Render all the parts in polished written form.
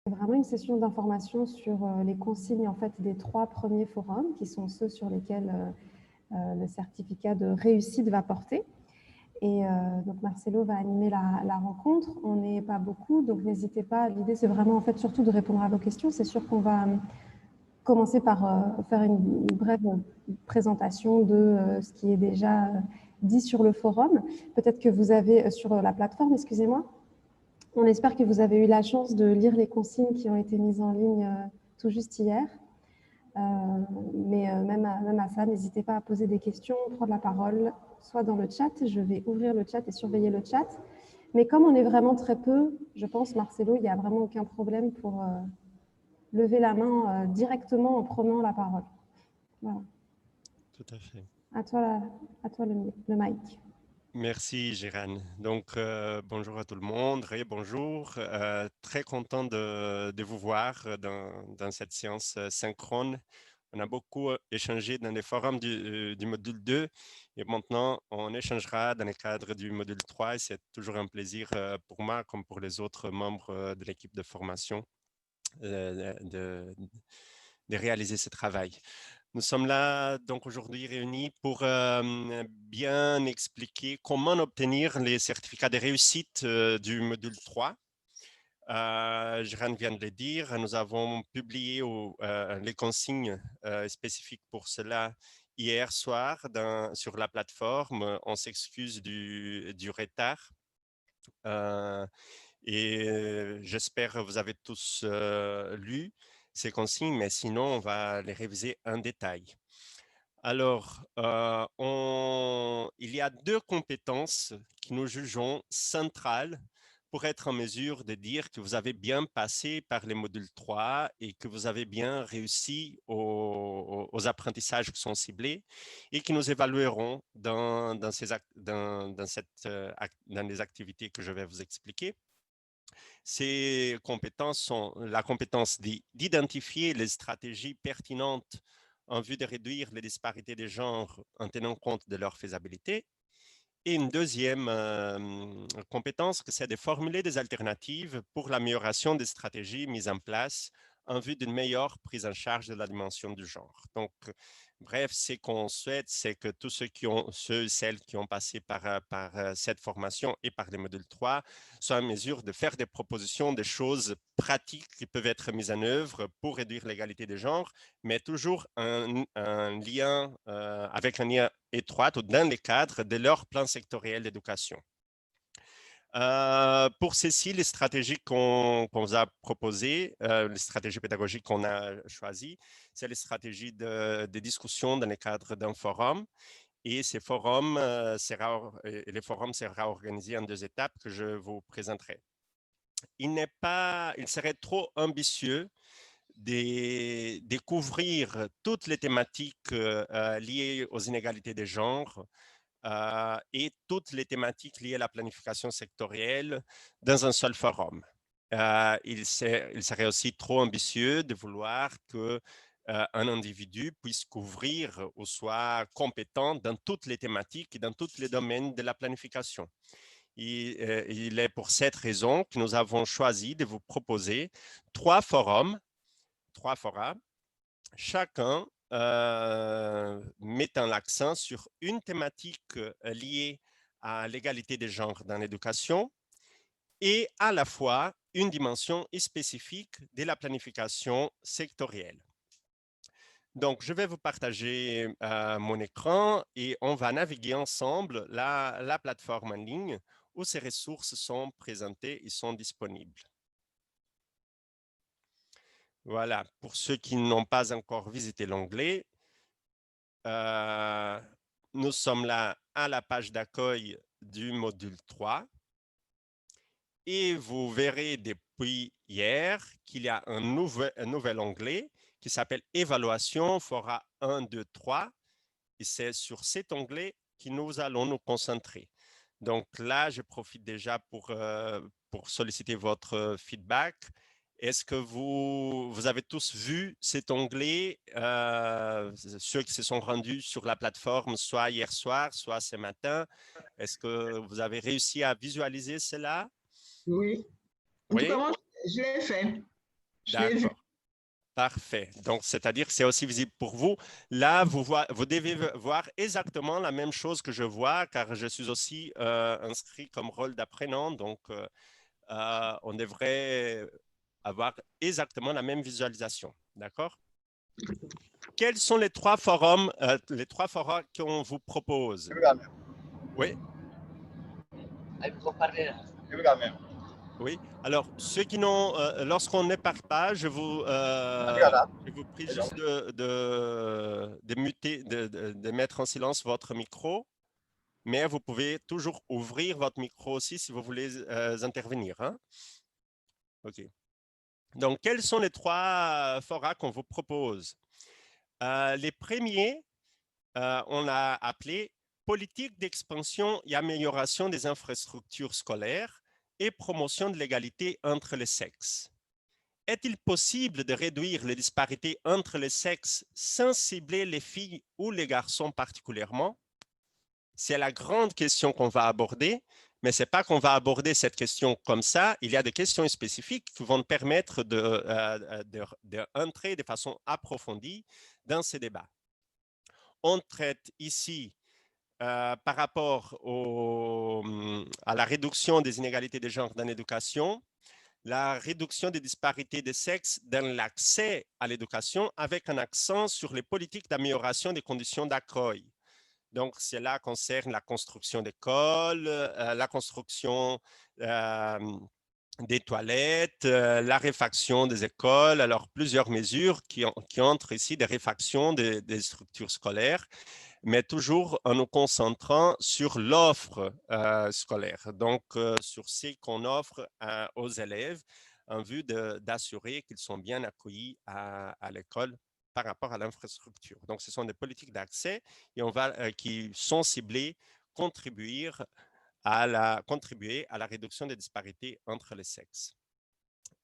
Vraiment une session d'information sur les consignes en fait, des 3 premiers forums, qui sont ceux sur lesquels le certificat de réussite va porter. Et donc Marcelo va animer la rencontre. On n'est pas beaucoup, donc n'hésitez pas. L'idée, c'est vraiment en fait surtout de répondre à vos questions. C'est sûr qu'on va commencer par faire une brève présentation de ce qui est déjà dit sur le forum. Peut-être que vous avez sur la plateforme, excusez-moi. On espère que vous avez eu la chance de lire les consignes qui ont été mises en ligne tout juste hier. Mais même à ça, n'hésitez pas à poser des questions, prendre la parole, soit dans le chat. Je vais ouvrir le chat et surveiller le chat. Mais comme on est vraiment très peu, je pense, Marcelo, il n'y a vraiment aucun problème pour lever la main directement en prenant la parole. Voilà. Tout à fait. À toi le mic. Merci, Gérane. Donc, bonjour à tout le monde. Bonjour. Très content de vous voir dans cette séance synchrone. On a beaucoup échangé dans les forums du module 2 et maintenant, on échangera dans le cadre du module 3 et c'est toujours un plaisir pour moi comme pour les autres membres de l'équipe de formation de réaliser ce travail. Nous sommes là donc aujourd'hui réunis pour bien expliquer comment obtenir les certificats de réussite du module 3. Gérane vient de le dire, nous avons publié les consignes spécifiques pour cela hier soir sur la plateforme. On s'excuse du retard. Et j'espère que vous avez tous lu ces consignes, mais sinon, on va les réviser en détail. Alors, il y a 2 compétences que nous jugeons centrales pour être en mesure de dire que vous avez bien passé par les modules 3 et que vous avez bien réussi aux apprentissages qui sont ciblés et que nous évaluerons dans les activités que je vais vous expliquer. Ces compétences sont la compétence d'identifier les stratégies pertinentes en vue de réduire les disparités des genres en tenant compte de leur faisabilité. Et une deuxième compétence, c'est de formuler des alternatives pour l'amélioration des stratégies mises en place en vue d'une meilleure prise en charge de la dimension du genre. Donc, bref, ce qu'on souhaite, c'est que tous ceux et celles qui ont passé par cette formation et par les modules 3 soient en mesure de faire des propositions, des choses pratiques qui peuvent être mises en œuvre pour réduire l'égalité des genres, mais toujours un lien avec un lien étroit ou dans les cadres de leur plan sectoriel d'éducation. Pour ceci, les stratégies qu'on vous a proposées, les stratégies pédagogiques qu'on a choisies, c'est les stratégies de discussion dans le cadre d'un forum. Et ces forums, les forums sera organisé en 2 étapes que je vous présenterai. Il serait trop ambitieux de découvrir toutes les thématiques liées aux inégalités des genres et toutes les thématiques liées à la planification sectorielle dans un seul forum. Il serait aussi trop ambitieux de vouloir que un individu puisse couvrir ou soit compétent dans toutes les thématiques et dans tous les domaines de la planification. Il est pour cette raison que nous avons choisi de vous proposer 3 forums, chacun mettant l'accent sur une thématique liée à l'égalité des genres dans l'éducation et à la fois une dimension spécifique de la planification sectorielle. Donc, je vais vous partager mon écran et on va naviguer ensemble la plateforme en ligne où ces ressources sont présentées et sont disponibles. Voilà, pour ceux qui n'ont pas encore visité l'onglet, nous sommes là à la page d'accueil du module 3 et vous verrez depuis hier qu'il y a un nouvel onglet qui s'appelle Évaluation Fora 1, 2, 3 et c'est sur cet onglet que nous allons nous concentrer. Donc là, je profite déjà pour solliciter votre feedback. Est-ce que vous avez tous vu cet onglet, ceux qui se sont rendus sur la plateforme, soit hier soir, soit ce matin? Est-ce que vous avez réussi à visualiser cela? Oui. En tout cas, moi, je l'ai fait. Je l'ai vu. D'accord. Parfait. Donc, c'est-à-dire que c'est aussi visible pour vous. Là, vous devez voir exactement la même chose que je vois, car je suis aussi inscrit comme rôle d'apprenant. Donc, on devrait avoir exactement la même visualisation. D'accord? Quels sont les trois forums qu'on vous propose? Oui. Oui. Alors, ceux qui n'ont, lorsqu'on ne parle pas, je vous prie juste de muter, de mettre en silence votre micro, mais vous pouvez toujours ouvrir votre micro aussi si vous voulez intervenir. Hein? OK. Donc, quels sont les trois forats qu'on vous propose? Les premiers, on a appelé politique d'expansion et amélioration des infrastructures scolaires et promotion de l'égalité entre les sexes. Est-il possible de réduire les disparités entre les sexes sans cibler les filles ou les garçons particulièrement? C'est la grande question qu'on va aborder, mais ce n'est pas qu'on va aborder cette question comme ça. Il y a des questions spécifiques qui vont permettre d'entrer de façon approfondie dans ces débats. On traite ici par rapport à la réduction des inégalités de genre dans l'éducation, la réduction des disparités de sexe dans l'accès à l'éducation avec un accent sur les politiques d'amélioration des conditions d'accueil. Donc, cela concerne la construction d'écoles, la construction des toilettes, la réfaction des écoles, alors plusieurs mesures qui entrent ici, des réfactions des structures scolaires, mais toujours en nous concentrant sur l'offre scolaire, donc sur ce qu'on offre aux élèves en vue d'assurer qu'ils sont bien accueillis à l'école par rapport à l'infrastructure. Donc, ce sont des politiques d'accès et qui sont ciblées contribuer à la réduction des disparités entre les sexes.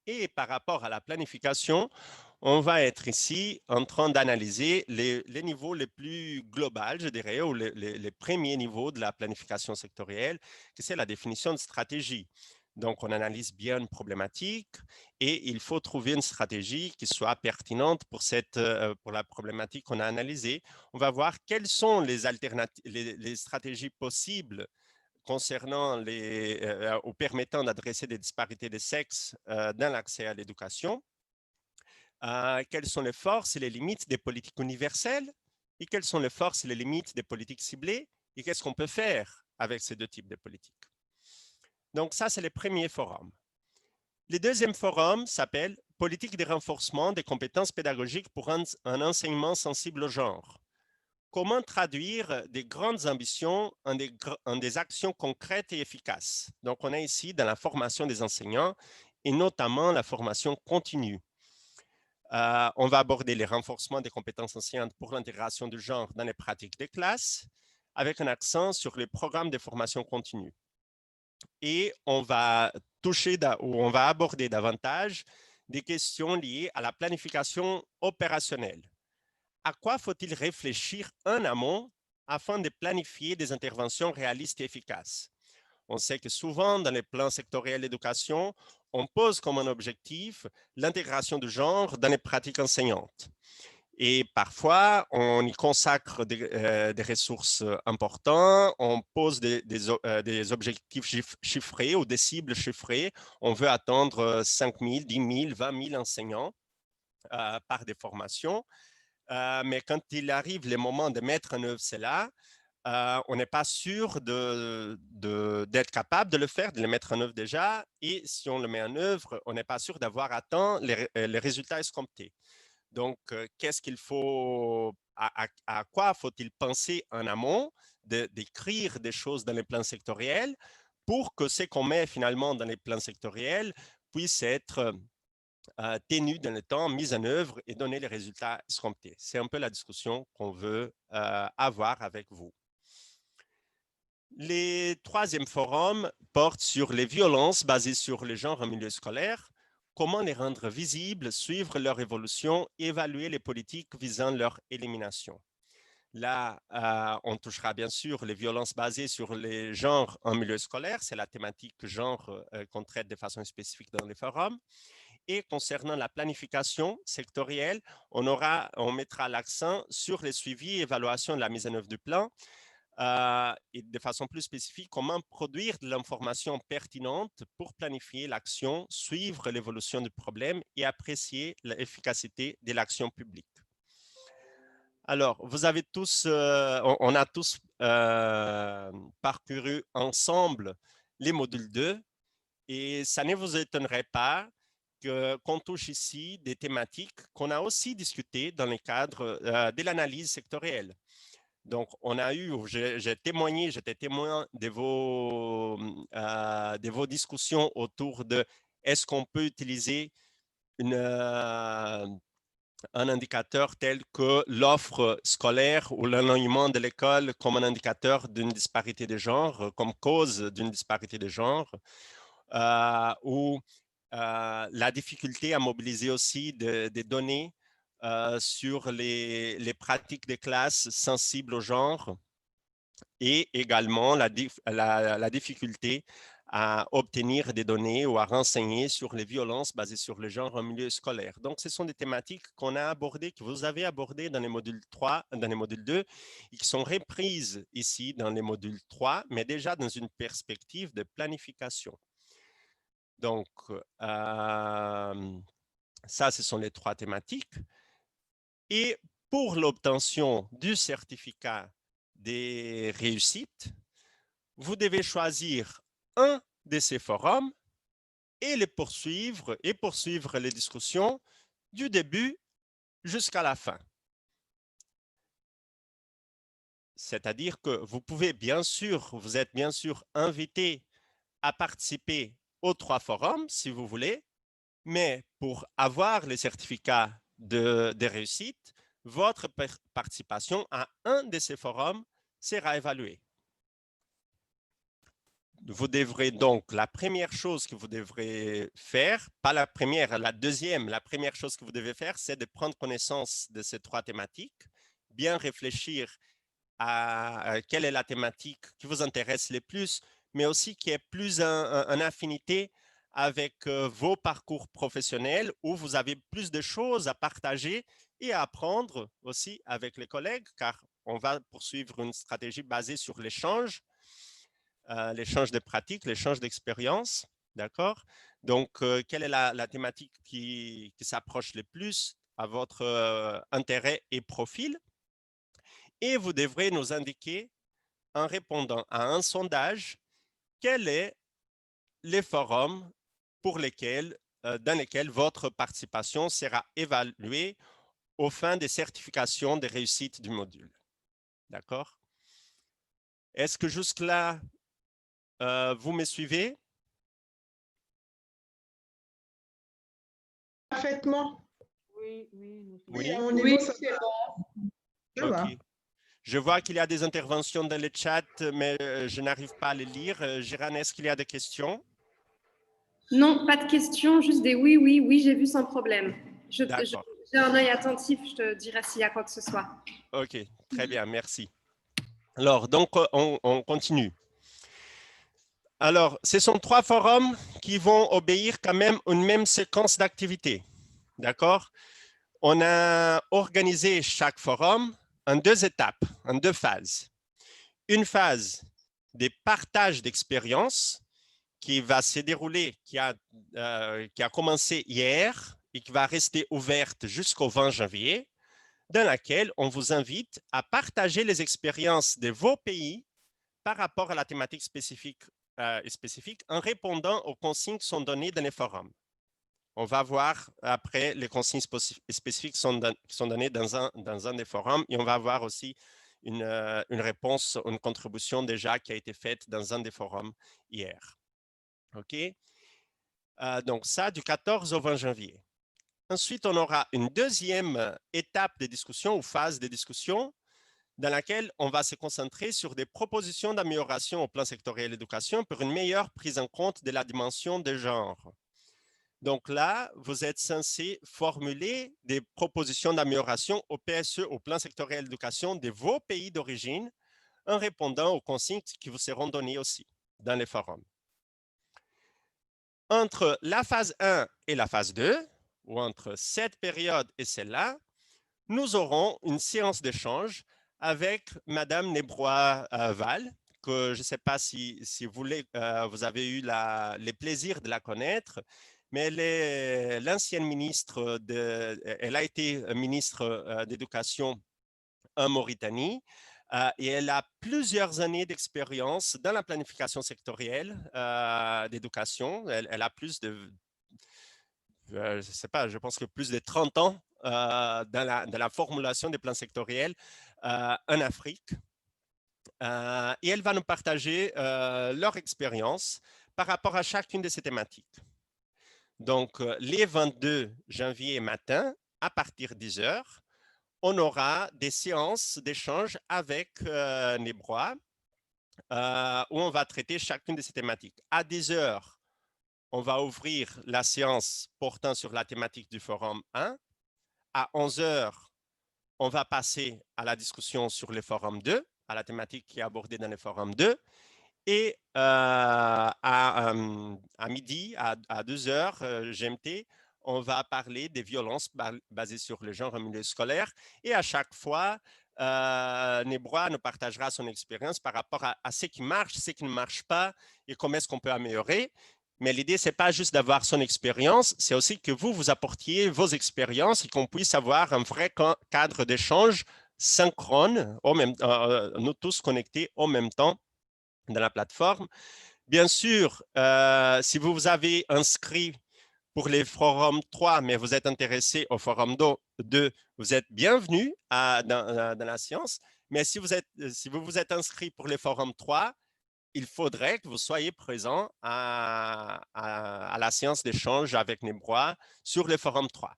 Et par rapport à la planification, on va être ici en train d'analyser les niveaux les plus globaux, je dirais, ou les premiers niveaux de la planification sectorielle, que c'est la définition de stratégie. Donc, on analyse bien une problématique et il faut trouver une stratégie qui soit pertinente pour la problématique qu'on a analysée. On va voir quelles sont les stratégies possibles concernant ou permettant d'adresser des disparités de sexe dans l'accès à l'éducation. Quelles sont les forces et les limites des politiques universelles et quelles sont les forces et les limites des politiques ciblées et qu'est-ce qu'on peut faire avec ces deux types de politiques. Donc ça, c'est le premier forum. Le deuxième forum s'appelle « Politique de renforcement des compétences pédagogiques pour un enseignement sensible au genre ». Comment traduire des grandes ambitions en des actions concrètes et efficaces? Donc, on est ici dans la formation des enseignants et notamment la formation continue. On va aborder les renforcements des compétences enseignantes pour l'intégration du genre dans les pratiques des classes avec un accent sur les programmes de formation continue. Et on va aborder davantage des questions liées à la planification opérationnelle. À quoi faut-il réfléchir en amont afin de planifier des interventions réalistes et efficaces? On sait que souvent, dans les plans sectoriels d'éducation, on pose comme un objectif l'intégration du genre dans les pratiques enseignantes. Et parfois, on y consacre des ressources importantes, on pose des objectifs chiffrés ou des cibles chiffrées. On veut attendre 5 000, 10 000, 20 000 enseignants par des formations. Mais quand il arrive le moment de mettre en œuvre cela, on n'est pas sûr d'être capable de le faire, de le mettre en œuvre déjà. Et si on le met en œuvre, on n'est pas sûr d'avoir atteint les résultats escomptés. Donc, qu'est-ce qu'il faut, à quoi faut-il penser en amont d'écrire des choses dans les plans sectoriels pour que ce qu'on met finalement dans les plans sectoriels puisse être tenu dans le temps, mise en œuvre et donner les résultats escomptés. C'est un peu la discussion qu'on veut avoir avec vous. Le troisième forum porte sur les violences basées sur le genre en milieu scolaire, comment les rendre visibles, suivre leur évolution, évaluer les politiques visant leur élimination. Là, on touchera bien sûr les violences basées sur les genres en milieu scolaire, c'est la thématique genre qu'on traite de façon spécifique dans les forums. Et concernant la planification sectorielle, on mettra l'accent sur les suivis et évaluation de la mise en œuvre du plan, et de façon plus spécifique, comment produire de l'information pertinente pour planifier l'action, suivre l'évolution du problème et apprécier l'efficacité de l'action publique. Alors, vous avez tous, on a tous parcouru ensemble les modules 2 et ça ne vous étonnerait pas qu'on touche ici des thématiques qu'on a aussi discutées dans le cadre de l'analyse sectorielle. Donc, on a eu, j'étais témoin de vos discussions autour de est-ce qu'on peut utiliser un indicateur tel que l'offre scolaire ou l'éloignement de l'école comme un indicateur d'une disparité de genre, comme cause d'une disparité de genre, ou la difficulté à mobiliser aussi des données sur les pratiques des classes sensibles au genre et également la difficulté à obtenir des données ou à renseigner sur les violences basées sur le genre en milieu scolaire. Donc, ce sont des thématiques qu'on a abordées, que vous avez abordées dans les modules 3, dans les modules 2, et qui sont reprises ici dans les modules 3, mais déjà dans une perspective de planification. Donc, ça, ce sont les 3 thématiques. Et pour l'obtention du certificat des réussites, vous devez choisir un de ces forums et poursuivre les discussions du début jusqu'à la fin. C'est-à-dire que vous êtes bien sûr invité à participer aux 3 forums si vous voulez, mais pour avoir les certificats de réussite, votre participation à un de ces forums sera évaluée. Vous devrez donc, la première chose que vous devrez faire, pas la première, la deuxième, la première chose que vous devez faire, c'est de prendre connaissance de ces 3 thématiques, bien réfléchir à quelle est la thématique qui vous intéresse le plus, mais aussi qui est plus en affinité avec vos parcours professionnels où vous avez plus de choses à partager et à apprendre aussi avec les collègues, car on va poursuivre une stratégie basée sur l'échange de pratiques, l'échange d'expériences, d'accord? Donc, quelle est la thématique qui s'approche le plus à votre intérêt et profil? Et vous devrez nous indiquer, en répondant à un sondage, quels sont les forums dans lesquels votre participation sera évaluée aux fins des certifications de réussite du module. D'accord? Est-ce que jusque-là, vous me suivez? Parfaitement. Oui, oui. Oui, à mon niveau, ça va. OK. Je vois qu'il y a des interventions dans le chat, mais je n'arrive pas à les lire. Gérane, est-ce qu'il y a des questions? Non, pas de questions, juste des oui, oui, oui, j'ai vu sans problème. J'ai un œil attentif, je te dirai s'il y a quoi que ce soit. OK, très bien, merci. Alors, donc, on continue. Alors, ce sont 3 forums qui vont obéir quand même à une même séquence d'activités. D'accord? On a organisé chaque forum en 2 étapes, en 2 phases. Une phase des partages d'expériences qui va se dérouler, qui a commencé hier et qui va rester ouverte jusqu'au 20 janvier, dans laquelle on vous invite à partager les expériences de vos pays par rapport à la thématique spécifique en répondant aux consignes qui sont données dans les forums. On va voir après les consignes spécifiques qui sont données dans un des forums et on va voir aussi une réponse, une contribution déjà qui a été faite dans un des forums hier. OK? Donc ça, du 14 au 20 janvier. Ensuite, on aura une deuxième étape de discussion ou phase de discussion dans laquelle on va se concentrer sur des propositions d'amélioration au plan sectoriel d'éducation pour une meilleure prise en compte de la dimension de genre. Donc là, vous êtes censé formuler des propositions d'amélioration au PSE, au plan sectoriel d'éducation de vos pays d'origine, en répondant aux consignes qui vous seront données aussi dans les forums. entre la phase 1 et la phase 2, ou entre cette période et celle-là, nous aurons une séance d'échange avec Madame Nebrois-Val, que je ne sais pas si vous avez eu les plaisirs de la connaître, mais elle est l'ancienne ministre, elle a été ministre d'éducation en Mauritanie et elle a plusieurs années d'expérience dans la planification sectorielle d'éducation. Elle a plus de, je sais pas, je pense que plus de 30 ans dans la formulation des plans sectoriels en Afrique. Et elle va nous partager leur expérience par rapport à chacune de ces thématiques. Donc, les 22 janvier matin, à partir de 10 heures, on aura des séances d'échange avec Nebrois où on va traiter chacune de ces thématiques. À 10 heures, on va ouvrir la séance portant sur la thématique du forum 1. À 11 heures, on va passer à la discussion sur le forum 2, à la thématique qui est abordée dans le forum 2. Et à midi, à 2 heures GMT, on va parler des violences basées sur le genre en milieu scolaire. Et à chaque fois, Nebrois nous partagera son expérience par rapport à ce qui marche, ce qui ne marche pas et comment est-ce qu'on peut améliorer. Mais l'idée, ce n'est pas juste d'avoir son expérience, c'est aussi que vous apportiez vos expériences et qu'on puisse avoir un vrai cadre d'échange synchrone, nous tous connectés en même temps dans la plateforme. Bien sûr, si vous vous avez inscrit pour les forums 3, mais vous êtes intéressé au forum 2, vous êtes bienvenue dans la science. Mais si vous vous êtes inscrit pour les forums 3, il faudrait que vous soyez présent à la séance d'échange avec Nebrois sur le forum 3.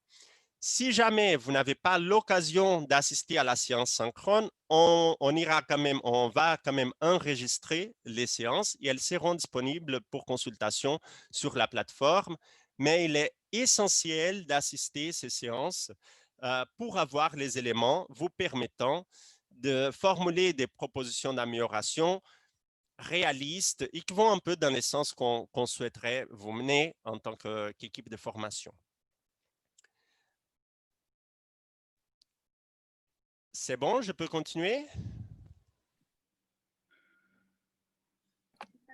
Si jamais vous n'avez pas l'occasion d'assister à la séance synchrone, on va quand même enregistrer les séances et elles seront disponibles pour consultation sur la plateforme. Mais il est essentiel d'assister à ces séances pour avoir les éléments vous permettant de formuler des propositions d'amélioration réalistes et qui vont un peu dans le sens qu'on souhaiterait vous mener en tant qu'équipe de formation. C'est bon, je peux continuer?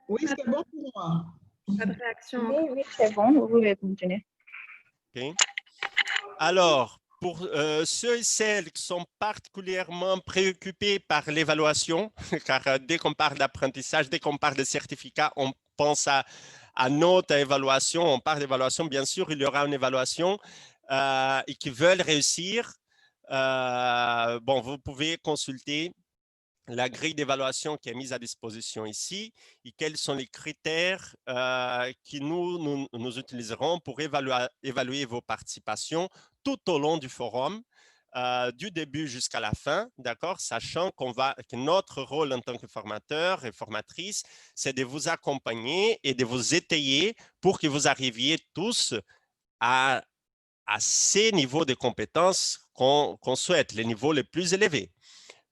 Oui, c'est bon pour moi. Pas de réaction. Oui, c'est bon, vous pouvez continuer. Okay. Alors, pour ceux et celles qui sont particulièrement préoccupés par l'évaluation, car dès qu'on parle d'apprentissage, dès qu'on parle de certificat, on pense à notre évaluation, on parle d'évaluation, bien sûr, il y aura une évaluation et qui veulent réussir. Vous pouvez consulter la grille d'évaluation qui est mise à disposition ici et quels sont les critères que nous utiliserons pour évaluer vos participations tout au long du forum, du début jusqu'à la fin, d'accord, sachant que notre rôle en tant que formateur et formatrice, c'est de vous accompagner et de vous étayer pour que vous arriviez tous à ces niveaux de compétences qu'on souhaite, les niveaux les plus élevés.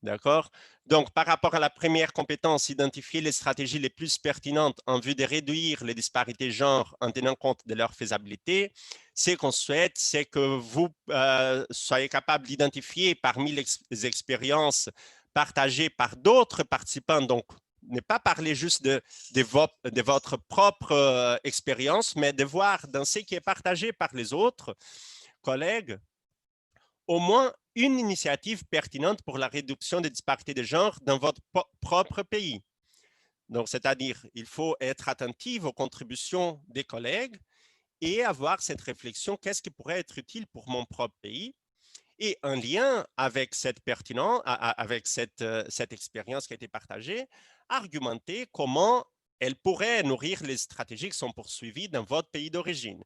D'accord? Donc, par rapport à la première compétence, identifier les stratégies les plus pertinentes en vue de réduire les disparités genre en tenant compte de leur faisabilité. Ce qu'on souhaite, c'est que vous soyez capable d'identifier parmi les expériences partagées par d'autres participants. Donc, ne pas parler juste de votre propre expérience, mais de voir dans ce qui est partagé par les autres collègues, au moins une initiative pertinente pour la réduction des disparités de genre dans votre propre pays. Donc, c'est-à-dire, il faut être attentif aux contributions des collègues et avoir cette réflexion, qu'est-ce qui pourrait être utile pour mon propre pays? Et un lien avec cette pertinence, avec cette expérience qui a été partagée, argumenter comment elle pourrait nourrir les stratégies qui sont poursuivies dans votre pays d'origine.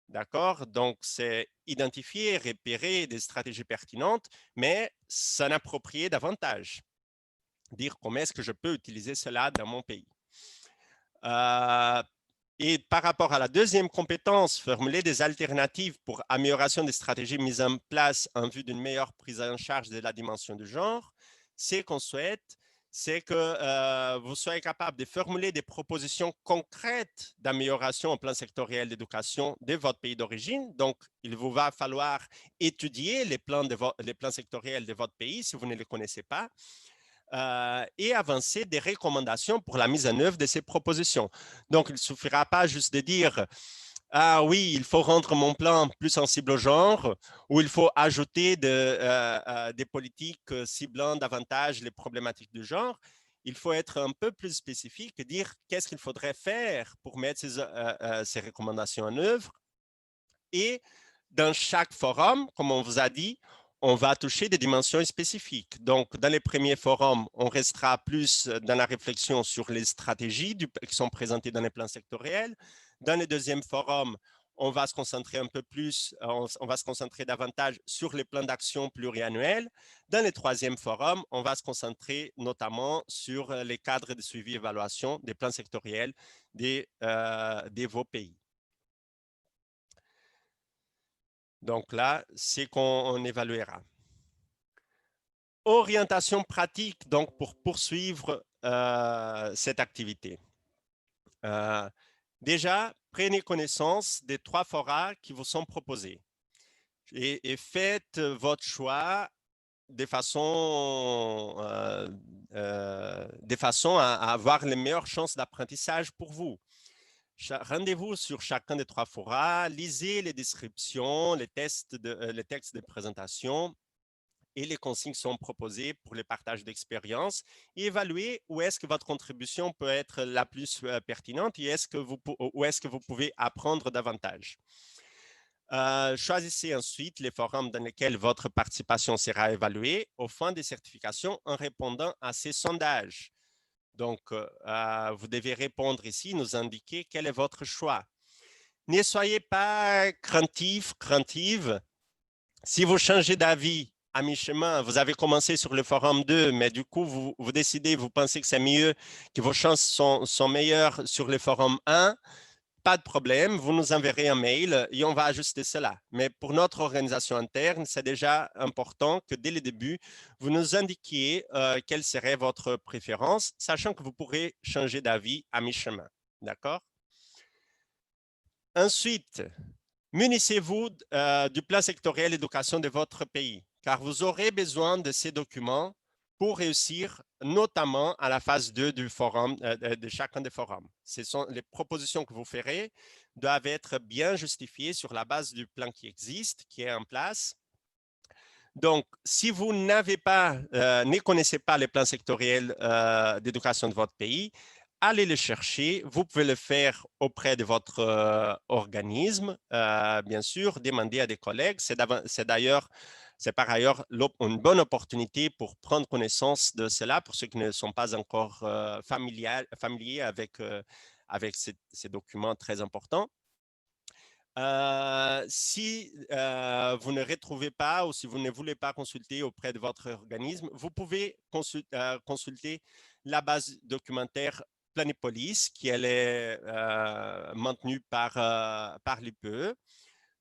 D'accord? Donc, c'est identifier, repérer des stratégies pertinentes, mais s'en approprier davantage. Dire comment est-ce que je peux utiliser cela dans mon pays. Et par rapport à la deuxième compétence, formuler des alternatives pour amélioration des stratégies mises en place en vue d'une meilleure prise en charge de la dimension du genre. Ce qu'on souhaite, c'est que vous soyez capable de formuler des propositions concrètes d'amélioration au plan sectoriel d'éducation de votre pays d'origine. Donc, il vous va falloir étudier les plans sectoriels de votre pays si vous ne les connaissez pas. Et avancer des recommandations pour la mise en œuvre de ces propositions. Donc, il ne suffira pas juste de dire « Ah oui, il faut rendre mon plan plus sensible au genre » ou « Il faut ajouter des politiques ciblant davantage les problématiques du genre ». Il faut être un peu plus spécifique et dire qu'est-ce qu'il faudrait faire pour mettre ces recommandations en œuvre. Et dans chaque forum, comme on vous a dit, on va toucher des dimensions spécifiques. Donc, dans les premiers forums, on restera plus dans la réflexion sur les stratégies qui sont présentées dans les plans sectoriels. Dans les deuxièmes forums, on va se concentrer un peu plus, on va se concentrer davantage sur les plans d'action pluriannuels. Dans les troisièmes forums, on va se concentrer notamment sur les cadres de suivi et évaluation des plans sectoriels de vos pays. Donc là, c'est qu'on évaluera. Orientation pratique, donc pour poursuivre cette activité. Déjà, prenez connaissance des 3 forats qui vous sont proposés et faites votre choix de façon à avoir les meilleures chances d'apprentissage pour vous. Rendez-vous sur chacun des 3 forats, lisez les descriptions, les textes de présentation et les consignes sont proposées pour le partage d'expérience et évaluez où est-ce que votre contribution peut être la plus pertinente et où est-ce que vous pouvez apprendre davantage. Choisissez ensuite les forums dans lesquels votre participation sera évaluée aux fins de certification en répondant à ces sondages. Donc, vous devez répondre ici, nous indiquer quel est votre choix. Ne soyez pas craintive. Si vous changez d'avis à mi-chemin, vous avez commencé sur le forum 2, mais du coup, vous décidez, vous pensez que c'est mieux, que vos chances sont meilleures sur le forum 1, pas de problème, vous nous enverrez un mail et on va ajuster cela. Mais pour notre organisation interne, c'est déjà important que dès le début, vous nous indiquiez quelle serait votre préférence, sachant que vous pourrez changer d'avis à mi-chemin. D'accord? Ensuite, munissez-vous du plan sectoriel d'éducation de votre pays, car vous aurez besoin de ces documents pour réussir, notamment à la phase 2 du forum, de chacun des forums. Ce sont les propositions que vous ferez doivent être bien justifiées sur la base du plan qui existe, qui est en place. Donc, si vous ne connaissez pas les plans sectoriels d'éducation de votre pays, allez le chercher. Vous pouvez le faire auprès de votre organisme, bien sûr, demander à des collègues. C'est par ailleurs une bonne opportunité pour prendre connaissance de cela pour ceux qui ne sont pas encore familiers avec ces documents très importants. Si vous ne retrouvez pas ou si vous ne voulez pas consulter auprès de votre organisme, vous pouvez consulter la base documentaire Planipolis, qui elle est maintenue par l'IPE.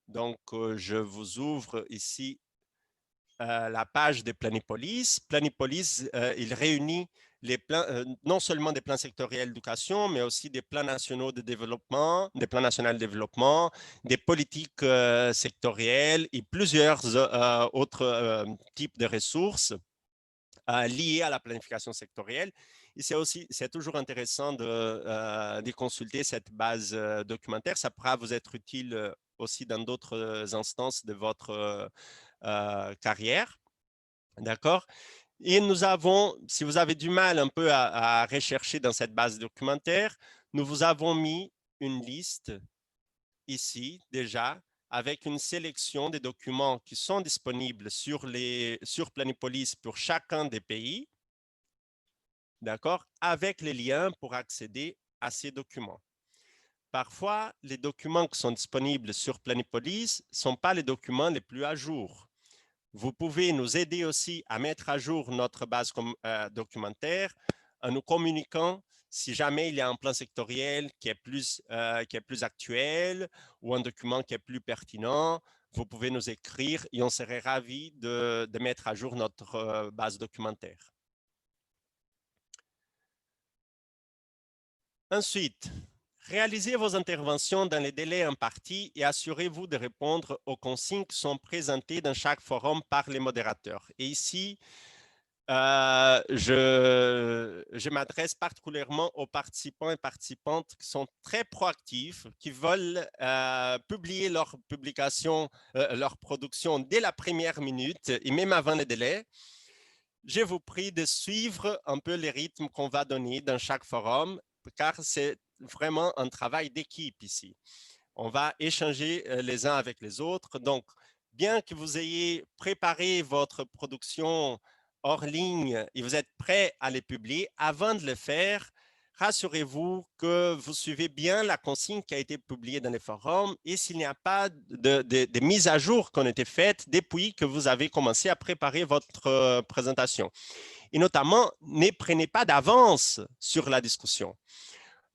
Donc, je vous ouvre ici la page de Planipolis. Planipolis, il réunit les plans, non seulement des plans sectoriels d'éducation, mais aussi des plans nationaux de développement, des plans nationaux de développement, des politiques sectorielles et plusieurs autres types de ressources liées à la planification sectorielle. Et c'est toujours intéressant de consulter cette base documentaire. Ça pourra vous être utile aussi dans d'autres instances de votre carrière. D'accord? Et nous avons, si vous avez du mal un peu à rechercher dans cette base documentaire, nous vous avons mis une liste ici déjà avec une sélection des documents qui sont disponibles sur Planipolis pour chacun des pays, d'accord, avec les liens pour accéder à ces documents. Parfois, les documents qui sont disponibles sur Planipolis ne sont pas les documents les plus à jour. Vous pouvez nous aider aussi à mettre à jour notre base documentaire en nous communiquant si jamais il y a un plan sectoriel qui est plus actuel ou un document qui est plus pertinent. Vous pouvez nous écrire et on serait ravis de mettre à jour notre base documentaire. Ensuite, réalisez vos interventions dans les délais impartis et assurez-vous de répondre aux consignes qui sont présentées dans chaque forum par les modérateurs. Et ici, je m'adresse particulièrement aux participants et participantes qui sont très proactifs, qui veulent publier leur publication, leur production dès la première minute et même avant le délai. Je vous prie de suivre un peu les rythmes qu'on va donner dans chaque forum, car c'est vraiment un travail d'équipe ici. On va échanger les uns avec les autres. Donc, bien que vous ayez préparé votre production hors ligne et vous êtes prêt à les publier, avant de le faire, rassurez-vous que vous suivez bien la consigne qui a été publiée dans les forums et s'il n'y a pas de mise à jour qui ont été faites depuis que vous avez commencé à préparer votre présentation. Et notamment, ne prenez pas d'avance sur la discussion.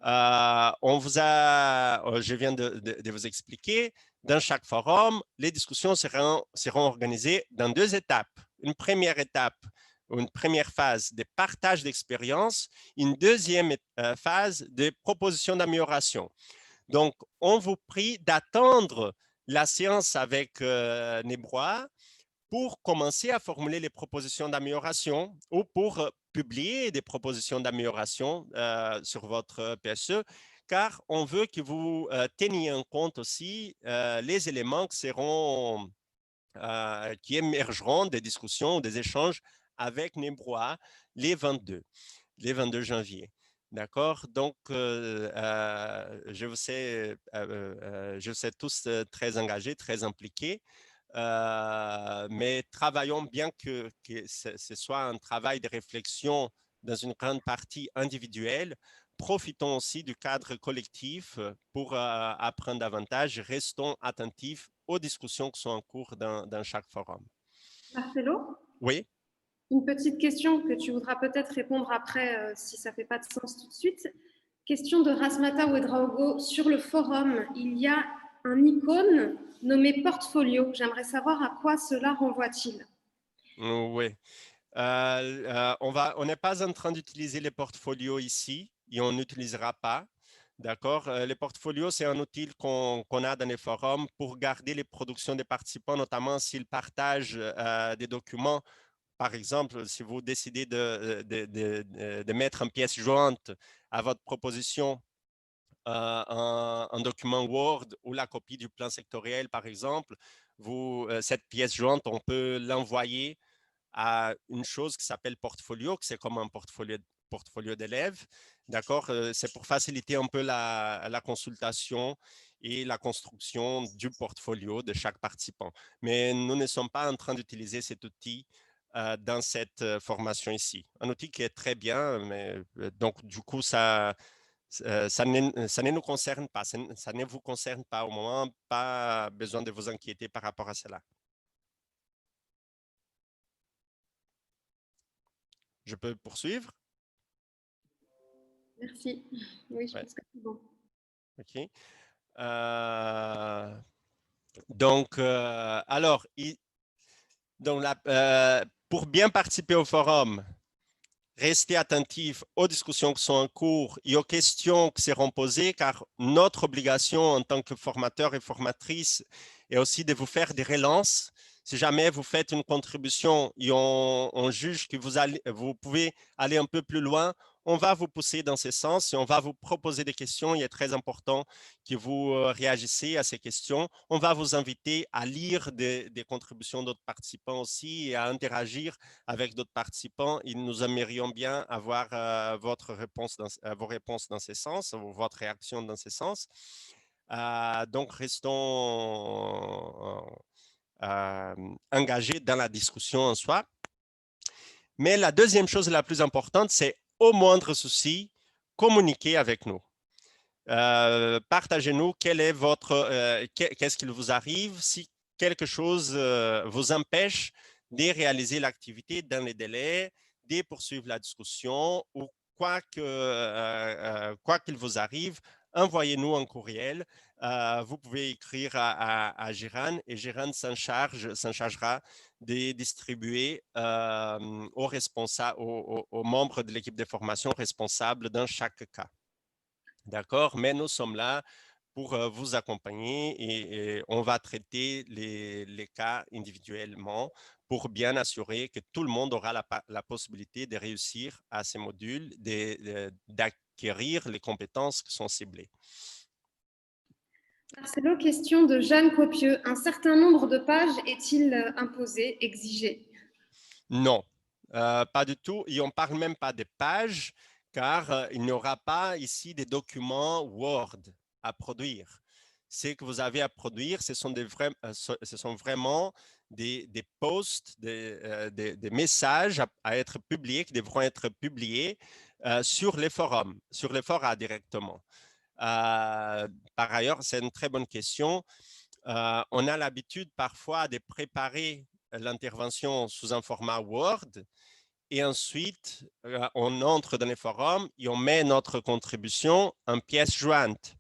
Je viens de vous expliquer, dans chaque forum, les discussions seront organisées dans 2 étapes. Une première étape, une première phase de partage d'expérience, une deuxième phase de proposition d'amélioration. Donc, on vous prie d'attendre la séance avec Nebrois pour commencer à formuler les propositions d'amélioration ou pour publier des propositions d'amélioration sur votre PSE, car on veut que vous teniez en compte aussi les éléments qui émergeront des discussions ou des échanges avec Nebrois les 22 janvier. D'accord? Donc, je vous sais tous très engagés, très impliqués. Mais travaillons bien que ce soit un travail de réflexion dans une grande partie individuelle. Profitons aussi du cadre collectif pour apprendre davantage. Restons attentifs aux discussions qui sont en cours dans chaque forum. Marcelo, Oui. une petite question que tu voudras peut-être répondre après si ça ne fait pas de sens tout de suite. Question de Rasmata Ouedraogo. Sur le forum, il y a un icône nommé portfolio. J'aimerais savoir à quoi cela renvoie-t-il? Oui. On n'est pas en train d'utiliser les portfolios ici et on n'utilisera pas. D'accord? Les portfolios, c'est un outil qu'on a dans les forums pour garder les productions des participants, notamment s'ils partagent des documents. Par exemple, si vous décidez de mettre une pièce jointe à votre proposition, un document Word ou la copie du plan sectoriel, par exemple, cette pièce jointe, on peut l'envoyer à une chose qui s'appelle portfolio, que c'est comme un portfolio d'élèves. D'accord? C'est pour faciliter un peu la consultation et la construction du portfolio de chaque participant. Mais nous ne sommes pas en train d'utiliser cet outil dans cette formation ici. Un outil qui est très bien, mais donc du coup, ça ne nous concerne pas. Ça ne vous concerne pas au moment, pas besoin de vous inquiéter par rapport à cela. Je peux poursuivre? Merci. Oui, je pense que c'est bon. OK. Donc, alors, pour bien participer au forum, restez attentifs aux discussions qui sont en cours et aux questions qui seront posées, car notre obligation en tant que formateur et formatrice est aussi de vous faire des relances. Si jamais vous faites une contribution et on juge que vous pouvez aller un peu plus loin, on va vous pousser dans ce sens et on va vous proposer des questions. Il est très important que vous réagissez à ces questions. On va vous inviter à lire des contributions d'autres participants aussi et à interagir avec d'autres participants. Et nous aimerions bien avoir vos réponses dans ce sens, ou votre réaction dans ce sens. Donc, restons engagés dans la discussion en soi. Mais la deuxième chose la plus importante, c'est au moindre souci, communiquer avec nous. Partagez-nous qu'est-ce qu'il vous arrive si quelque chose vous empêche de réaliser l'activité dans les délais, de poursuivre la discussion ou quoi qu'il vous arrive, envoyez-nous un courriel. Vous pouvez écrire à Giran et Giran s'en chargera de distribuer aux membres de l'équipe de formation responsables dans chaque cas. D'accord? Mais nous sommes là pour vous accompagner et on va traiter les cas individuellement pour bien assurer que tout le monde aura la possibilité de réussir à ces modules, d'acquérir les compétences qui sont ciblées. Marcelo, question de Jeanne Copieux. Un certain nombre de pages est-il imposé, exigé? Non, pas du tout. Et on ne parle même pas des pages, car il n'y aura pas ici des documents Word à produire. Ce que vous avez à produire, ce sont vraiment des posts, des messages à être publiés, qui devront être publiés sur les forums, sur les forats directement. Par ailleurs, c'est une très bonne question. On a l'habitude parfois de préparer l'intervention sous un format Word et ensuite on entre dans les forums et on met notre contribution en pièce jointe.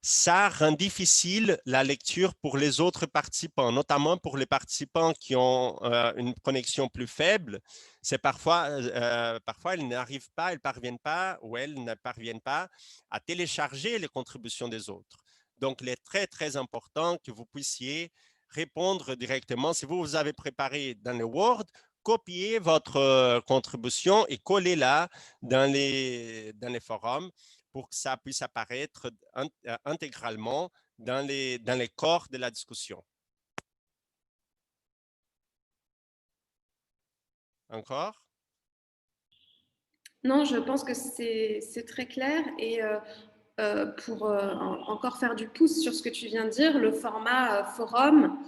Ça rend difficile la lecture pour les autres participants, notamment pour les participants qui ont une connexion plus faible. C'est parfois ils n'arrivent pas, ils parviennent pas ou elles ne parviennent pas à télécharger les contributions des autres. Donc, il est très, très important que vous puissiez répondre directement. Si vous avez préparé dans le Word, copiez votre contribution et collez-la dans les forums pour que ça puisse apparaître intégralement dans les corps de la discussion. Encore? Non, je pense que c'est très clair. Et pour encore faire du pouce sur ce que tu viens de dire, le format forum,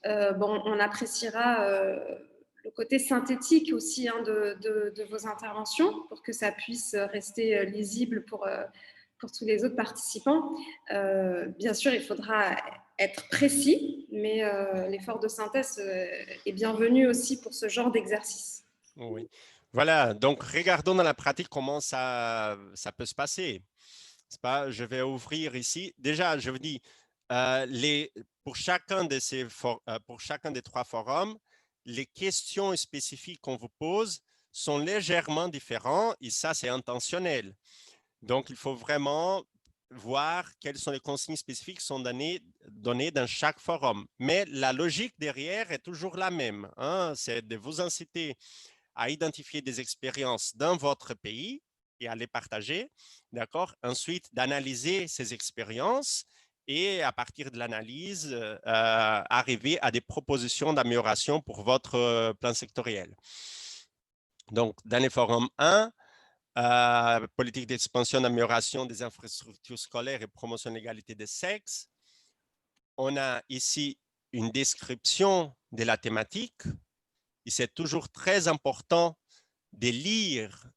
bon, on appréciera le côté synthétique aussi hein, de vos interventions pour que ça puisse rester lisible pour tous les autres participants. Bien sûr, il faudra être précis, mais l'effort de synthèse est bienvenu aussi pour ce genre d'exercice. Oui. Voilà, donc regardons dans la pratique comment ça peut se passer. Pas, je vais ouvrir ici. Déjà, je vous dis, pour chacun des 3 forums, les questions spécifiques qu'on vous pose sont légèrement différentes et ça, c'est intentionnel. Donc, il faut vraiment voir quelles sont les consignes spécifiques qui sont données dans chaque forum. Mais la logique derrière est toujours la même. Hein? C'est de vous inciter à identifier des expériences dans votre pays et à les partager, d'accord? Ensuite, d'analyser ces expériences et à partir de l'analyse, arriver à des propositions d'amélioration pour votre plan sectoriel. Donc, dans les forums 1, politique d'expansion, d'amélioration des infrastructures scolaires et promotion de l'égalité des sexes, on a ici une description de la thématique. Et c'est toujours très important de lire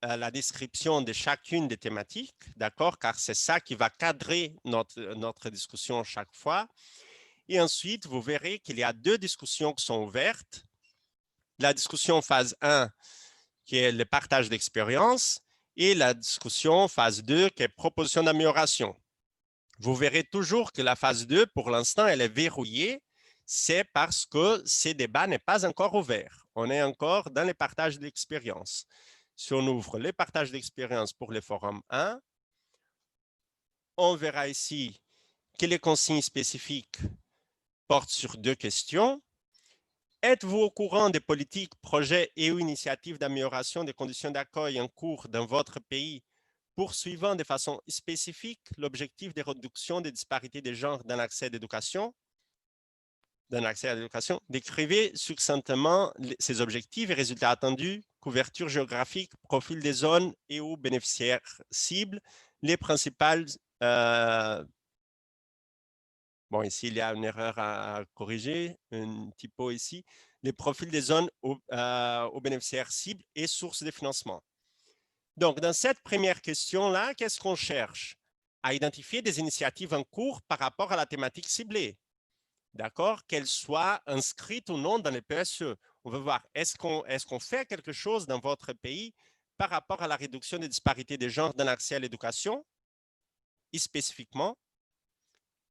la description de chacune des thématiques, d'accord, car c'est ça qui va cadrer notre discussion chaque fois. Et ensuite, vous verrez qu'il y a 2 discussions qui sont ouvertes. La discussion phase 1, qui est le partage d'expérience, et la discussion phase 2, qui est proposition d'amélioration. Vous verrez toujours que la phase 2, pour l'instant, elle est verrouillée. C'est parce que ce débat n'est pas encore ouvert. On est encore dans les partages d'expérience. Si on ouvre les partages d'expérience pour les forums 1, on verra ici que les consignes spécifiques portent sur 2 questions. Êtes-vous au courant des politiques, projets et ou initiatives d'amélioration des conditions d'accueil en cours dans votre pays, poursuivant de façon spécifique l'objectif de réduction des disparités de genre dans l'accès à l'éducation? Décrivez succinctement ces objectifs et résultats attendus, couverture géographique, profil des zones et ou bénéficiaires cibles, les principales... bon, ici, il y a une erreur à corriger, un typo ici. Les profils des zones aux bénéficiaires cibles et sources de financement. Donc, dans cette première question-là, qu'est-ce qu'on cherche? À identifier des initiatives en cours par rapport à la thématique ciblée. D'accord? Qu'elles soient inscrites ou non dans les PSE. On veut voir, est-ce qu'on fait quelque chose dans votre pays par rapport à la réduction des disparités des genres dans l'accès à l'éducation, et spécifiquement,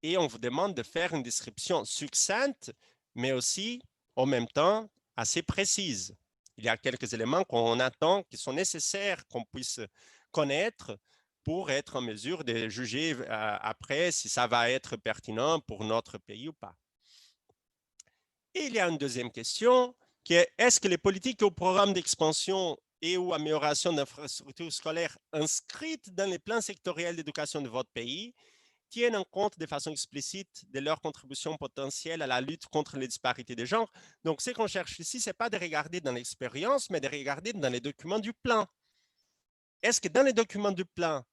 et on vous demande de faire une description succincte, mais aussi, en même temps, assez précise. Il y a quelques éléments qu'on attend, qui sont nécessaires qu'on puisse connaître pour être en mesure de juger après si ça va être pertinent pour notre pays ou pas. Et il y a une deuxième question qui est, est-ce que les politiques ou programmes d'expansion et ou amélioration d'infrastructures scolaires inscrites dans les plans sectoriels d'éducation de votre pays tiennent en compte de façon explicite de leur contribution potentielle à la lutte contre les disparités de genre? Donc, ce qu'on cherche ici, ce n'est pas de regarder dans l'expérience, mais de regarder dans les documents du plan. Est-ce que dans les documents du plan,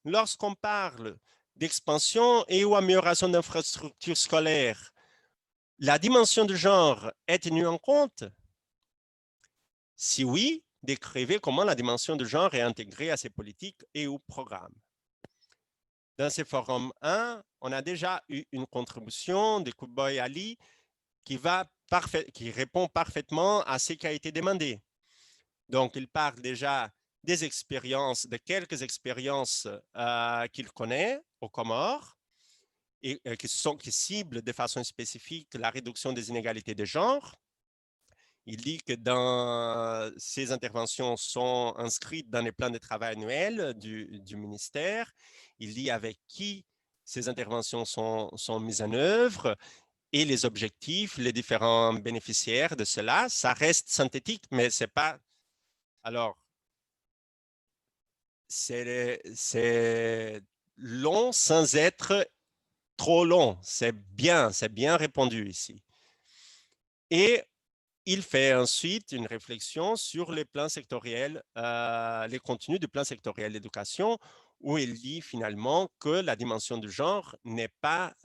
lorsqu'on parle d'expansion et ou amélioration d'infrastructures scolaires, la dimension de genre est tenue en compte? Si oui, décrivez comment la dimension de genre est intégrée à ces politiques et ou programmes. Dans ce forum 1, on a déjà eu une contribution de Kouboy Ali qui répond parfaitement à ce qui a été demandé. Donc, il parle déjà des expériences, de quelques expériences qu'il connaît aux Comores et qui ciblent de façon spécifique la réduction des inégalités de genre. Il dit que ces interventions sont inscrites dans les plans de travail annuels du ministère. Il dit avec qui ces interventions sont mises en œuvre et les objectifs, les différents bénéficiaires de cela. Ça reste synthétique, mais c'est pas... Alors, c'est long sans être trop long. C'est bien répondu ici. Et il fait ensuite une réflexion sur les plans sectoriels, les contenus du plan sectoriel d'éducation, où il dit finalement que la dimension du genre n'est pas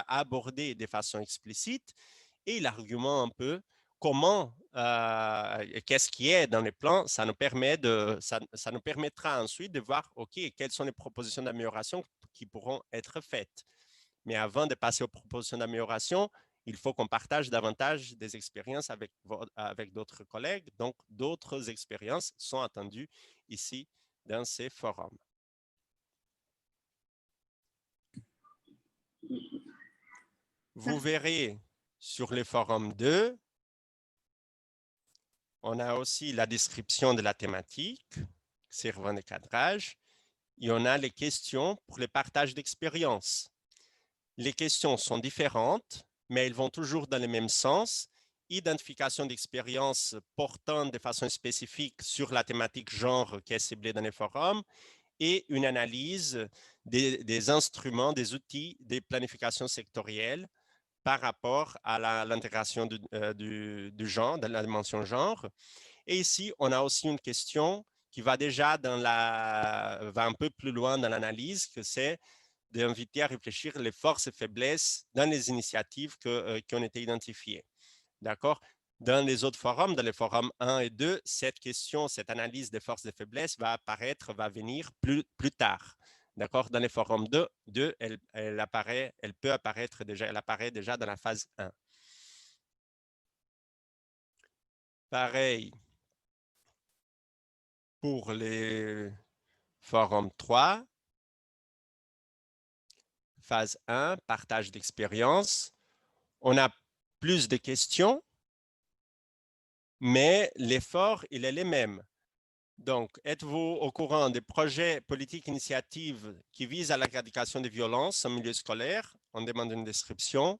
abordée de façon explicite, et il argumente un peu comment, qu'est-ce qui est dans les plans, ça nous permettra ensuite de voir, OK, quelles sont les propositions d'amélioration qui pourront être faites. Mais avant de passer aux propositions d'amélioration, il faut qu'on partage davantage des expériences avec d'autres collègues. Donc, d'autres expériences sont attendues ici dans ces forums. Vous verrez sur les forums 2, on a aussi la description de la thématique servant de cadrage. Et on a les questions pour les partages d'expériences. Les questions sont différentes, mais elles vont toujours dans le même sens. Identification d'expériences portant de façon spécifique sur la thématique genre qui est ciblée dans les forums et une analyse des instruments, des outils de planification sectorielle par rapport à l'intégration du genre, de la dimension genre. Et ici, on a aussi une question qui va déjà va un peu plus loin dans l'analyse, que c'est d'inviter à réfléchir les forces et faiblesses dans les initiatives qui ont été identifiées. D'accord? Dans les autres forums, dans les forums 1 et 2, cette question, cette analyse des forces et faiblesses va venir plus tard. D'accord? Dans les forums 2, elle apparaît déjà dans la phase 1. Pareil pour les forums 3. Phase 1, partage d'expérience. On a plus de questions, mais l'effort, il est le même. Donc, êtes-vous au courant des projets politiques initiatives qui visent à l'éradication des violences en milieu scolaire? On demande une description.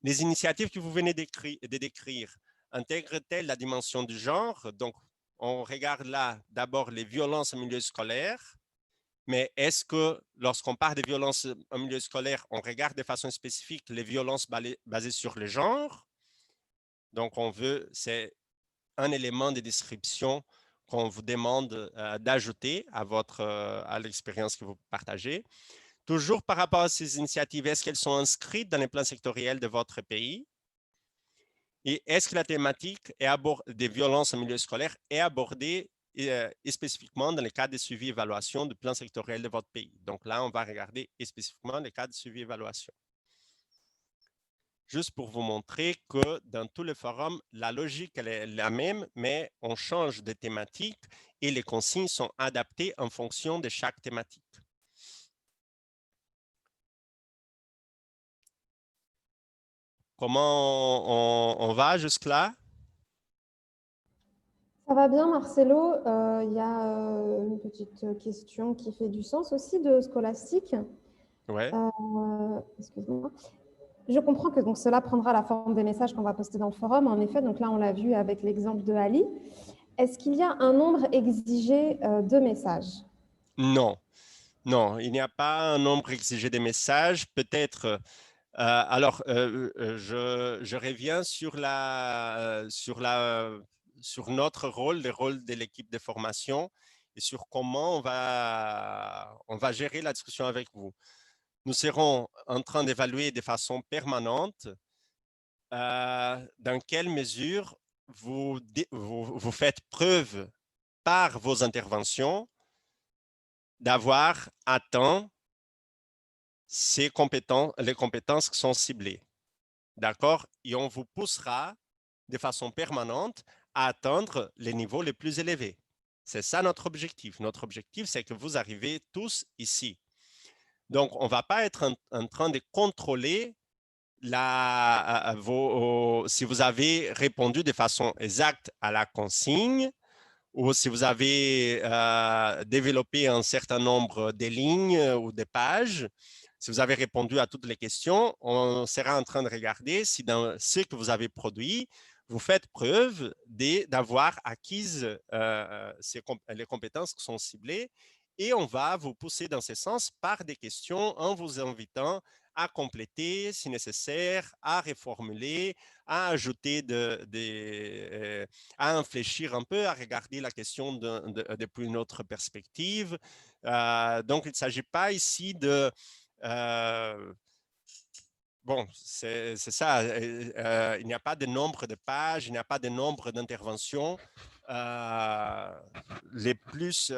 Les initiatives que vous venez de décrire intègrent-elles la dimension du genre? Donc, on regarde là d'abord les violences en milieu scolaire. Mais est-ce que lorsqu'on parle de violences en milieu scolaire, on regarde de façon spécifique les violences basées sur le genre? Donc, c'est un élément de description qu'on vous demande d'ajouter à l'expérience que vous partagez. Toujours par rapport à ces initiatives, est-ce qu'elles sont inscrites dans les plans sectoriels de votre pays? Et est-ce que la thématique des violences en milieu scolaire est abordée et spécifiquement dans le cadre de suivi et évaluation du plan sectoriel de votre pays? Donc là, on va regarder spécifiquement le cadre de suivi et évaluation. Juste pour vous montrer que dans tous les forums, la logique elle est la même, mais on change de thématique et les consignes sont adaptées en fonction de chaque thématique. Comment on va jusque-là? Ça va bien, Marcelo. Il y a une petite question qui fait du sens aussi de Scholastic. Ouais. Excuse-moi. Je comprends que donc, cela prendra la forme des messages qu'on va poster dans le forum. En effet, donc là, on l'a vu avec l'exemple de Ali. Est-ce qu'il y a un nombre exigé de messages? Non, non, il n'y a pas un nombre exigé des messages. Peut-être, je reviens sur notre rôle, le rôle de l'équipe de formation et sur comment on va gérer la discussion avec vous. Nous serons en train d'évaluer de façon permanente dans quelle mesure vous faites preuve par vos interventions d'avoir atteint les compétences qui sont ciblées. D'accord? Et on vous poussera de façon permanente à atteindre les niveaux les plus élevés. C'est ça notre objectif. Notre objectif, c'est que vous arrivez tous ici. Donc, on ne va pas être en train de contrôler si vous avez répondu de façon exacte à la consigne ou si vous avez développé un certain nombre de lignes ou de pages. Si vous avez répondu à toutes les questions, on sera en train de regarder si dans ce que vous avez produit, vous faites preuve d'avoir acquis les compétences qui sont ciblées et on va vous pousser dans ce sens par des questions en vous invitant à compléter si nécessaire, à reformuler, à ajouter à infléchir un peu, à regarder la question depuis une autre perspective. Donc, il ne s'agit pas ici de... bon, c'est ça. Il n'y a pas de nombre de pages, il n'y a pas de nombre d'interventions. Les plus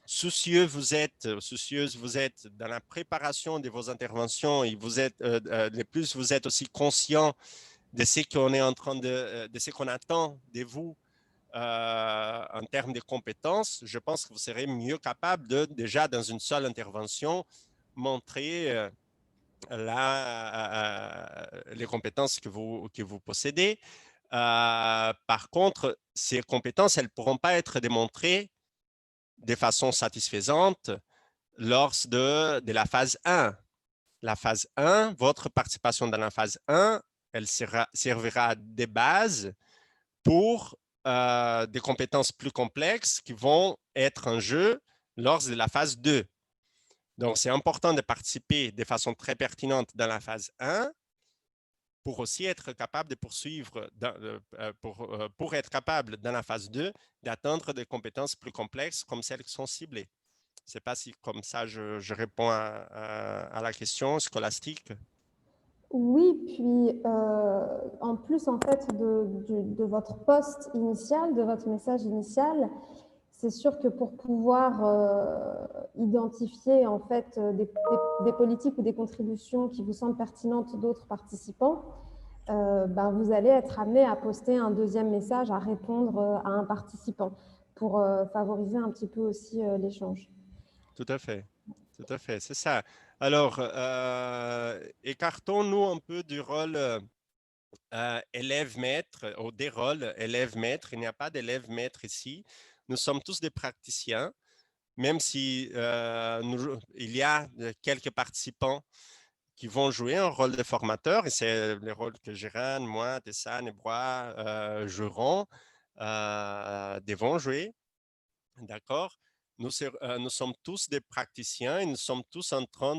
soucieuses vous êtes dans la préparation de vos interventions et les plus vous êtes aussi conscient de ce qu'on est en train de ce qu'on attend de vous en termes de compétences, je pense que vous serez mieux capable de, déjà dans une seule intervention, montrer les compétences que vous possédez. Par contre, ces compétences, elles ne pourront pas être démontrées de façon satisfaisante lors de la phase 1. La phase 1, votre participation dans la phase 1, elle servira de base pour des compétences plus complexes qui vont être en jeu lors de la phase 2. Donc, c'est important de participer de façon très pertinente dans la phase 1 pour aussi être capable de poursuivre, pour être capable dans la phase 2 d'atteindre des compétences plus complexes comme celles qui sont ciblées. Je ne sais pas si comme ça je réponds à la question scolastique. Oui, puis en plus en fait de votre post initial, de votre message initial, c'est sûr que pour pouvoir identifier en fait des politiques ou des contributions qui vous semblent pertinentes d'autres participants, vous allez être amené à poster un deuxième message, à répondre à un participant pour favoriser un petit peu aussi l'échange. Tout à fait, c'est ça. Alors, écartons-nous un peu du rôle élève-maître ou des rôles élève-maître. Il n'y a pas d'élève-maître ici. Nous sommes tous des praticiens, même si il y a quelques participants qui vont jouer un rôle de formateur, et c'est le rôle que Gérard, moi, Tessane et Broy joueront, devront jouer. D'accord? Nous sommes tous des praticiens et nous sommes tous en train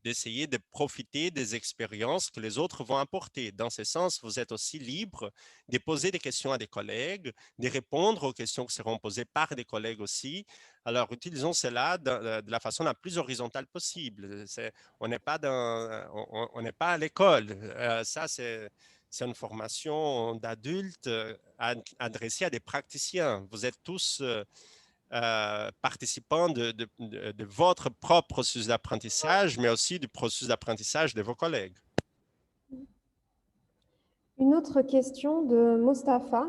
d'essayer de profiter des expériences que les autres vont apporter. Dans ce sens, vous êtes aussi libre de poser des questions à des collègues, de répondre aux questions qui seront posées par des collègues aussi. Alors, utilisons cela de la façon la plus horizontale possible. On n'est pas à l'école. Ça, c'est une formation d'adultes adressée à des praticiens. Vous êtes tous participants de votre propre processus d'apprentissage, mais aussi du processus d'apprentissage de vos collègues. Une autre question de Mustapha.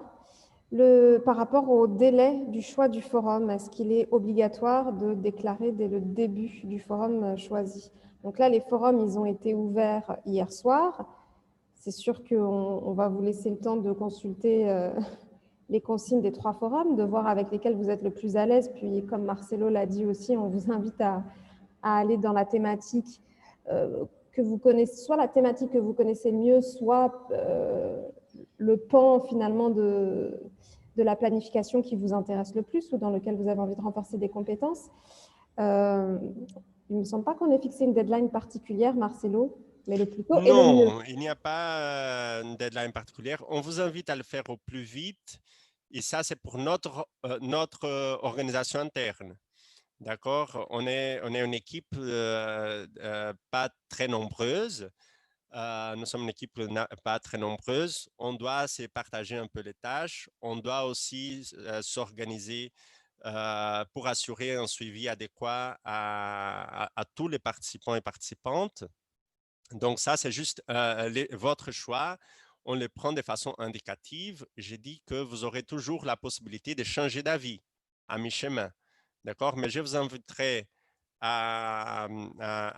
Par rapport au délai du choix du forum, est-ce qu'il est obligatoire de déclarer dès le début du forum choisi? Donc là, les forums, ils ont été ouverts hier soir. C'est sûr qu'on va vous laisser le temps de consulter les consignes des 3 forums, de voir avec lesquels vous êtes le plus à l'aise. Puis, comme Marcelo l'a dit aussi, on vous invite à aller dans la thématique que vous connaissez, soit la thématique que vous connaissez le mieux, soit le pan finalement de la planification qui vous intéresse le plus ou dans lequel vous avez envie de renforcer des compétences. Il ne me semble pas qu'on ait fixé une deadline particulière, Marcelo, mais le plus tôt est le mieux. Non, il n'y a pas une deadline particulière. On vous invite à le faire au plus vite et ça, c'est pour notre organisation interne. D'accord? On est une équipe pas très nombreuse. Nous sommes une équipe pas très nombreuse. On doit se partager un peu les tâches. On doit aussi s'organiser pour assurer un suivi adéquat à tous les participants et participantes. Donc, ça, c'est juste votre choix. On le prend de façon indicative. J'ai dit que vous aurez toujours la possibilité de changer d'avis à mi-chemin. D'accord? Mais je vous inviterai à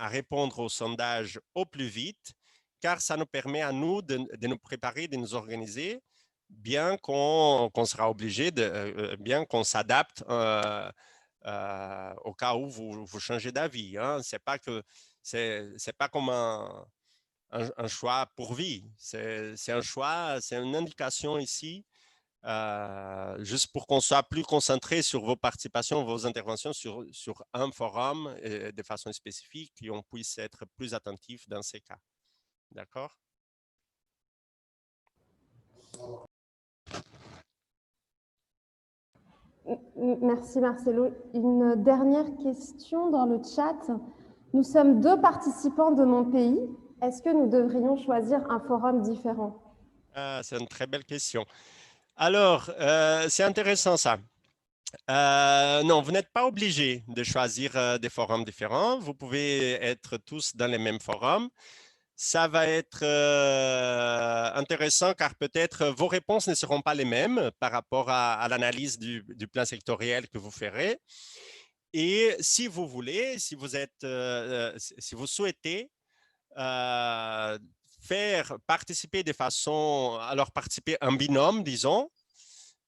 répondre au sondage au plus vite, car ça nous permet à nous de nous préparer, de nous organiser, bien qu'on sera obligé, bien qu'on s'adapte au cas où vous changez d'avis. Hein. C'est pas comme un choix pour vie. C'est un choix, c'est une indication ici, juste pour qu'on soit plus concentré sur vos participations, vos interventions sur un forum de façon spécifique et on puisse être plus attentif dans ces cas. D'accord? Merci Marcelo. Une dernière question dans le chat. Nous sommes 2 participants de mon pays. Est-ce que nous devrions choisir un forum différent? C'est une très belle question. Alors, c'est intéressant ça. Non, vous n'êtes pas obligé de choisir des forums différents. Vous pouvez être tous dans les mêmes forums. Ça va être intéressant car peut-être vos réponses ne seront pas les mêmes par rapport à l'analyse du plan sectoriel que vous ferez. Et si vous voulez, si vous souhaitez faire participer de façon, alors participer en binôme, disons,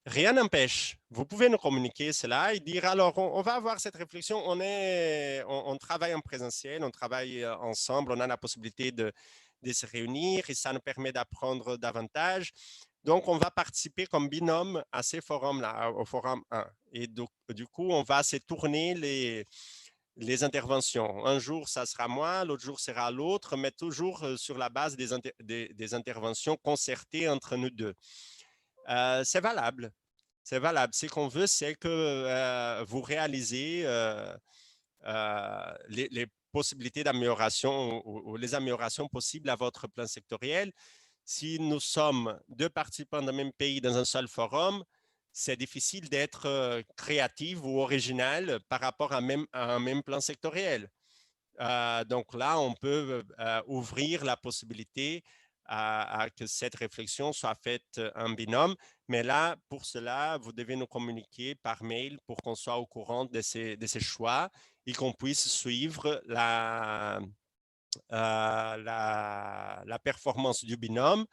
rien n'empêche. Vous pouvez nous communiquer cela et dire, alors, on va avoir cette réflexion, on travaille en présentiel, on travaille ensemble, on a la possibilité de se réunir et ça nous permet d'apprendre davantage. Donc, on va participer comme binôme à ces forums-là, au forum 1. Et du coup, on va se tourner les interventions. Un jour, ça sera moi, l'autre jour sera l'autre, mais toujours sur la base des interventions concertées entre nous deux. C'est valable. C'est valable. Ce qu'on veut, c'est que vous réalisez les possibilités d'amélioration ou les améliorations possibles à votre plan sectoriel. Si nous sommes 2 participants d'un même pays dans un seul forum, c'est difficile d'être créatif ou original par rapport à un même plan sectoriel. Donc là, on peut ouvrir la possibilité à que cette réflexion soit faite en binôme. Mais là, pour cela, vous devez nous communiquer par mail pour qu'on soit au courant de ces choix et qu'on puisse suivre la performance du binôme,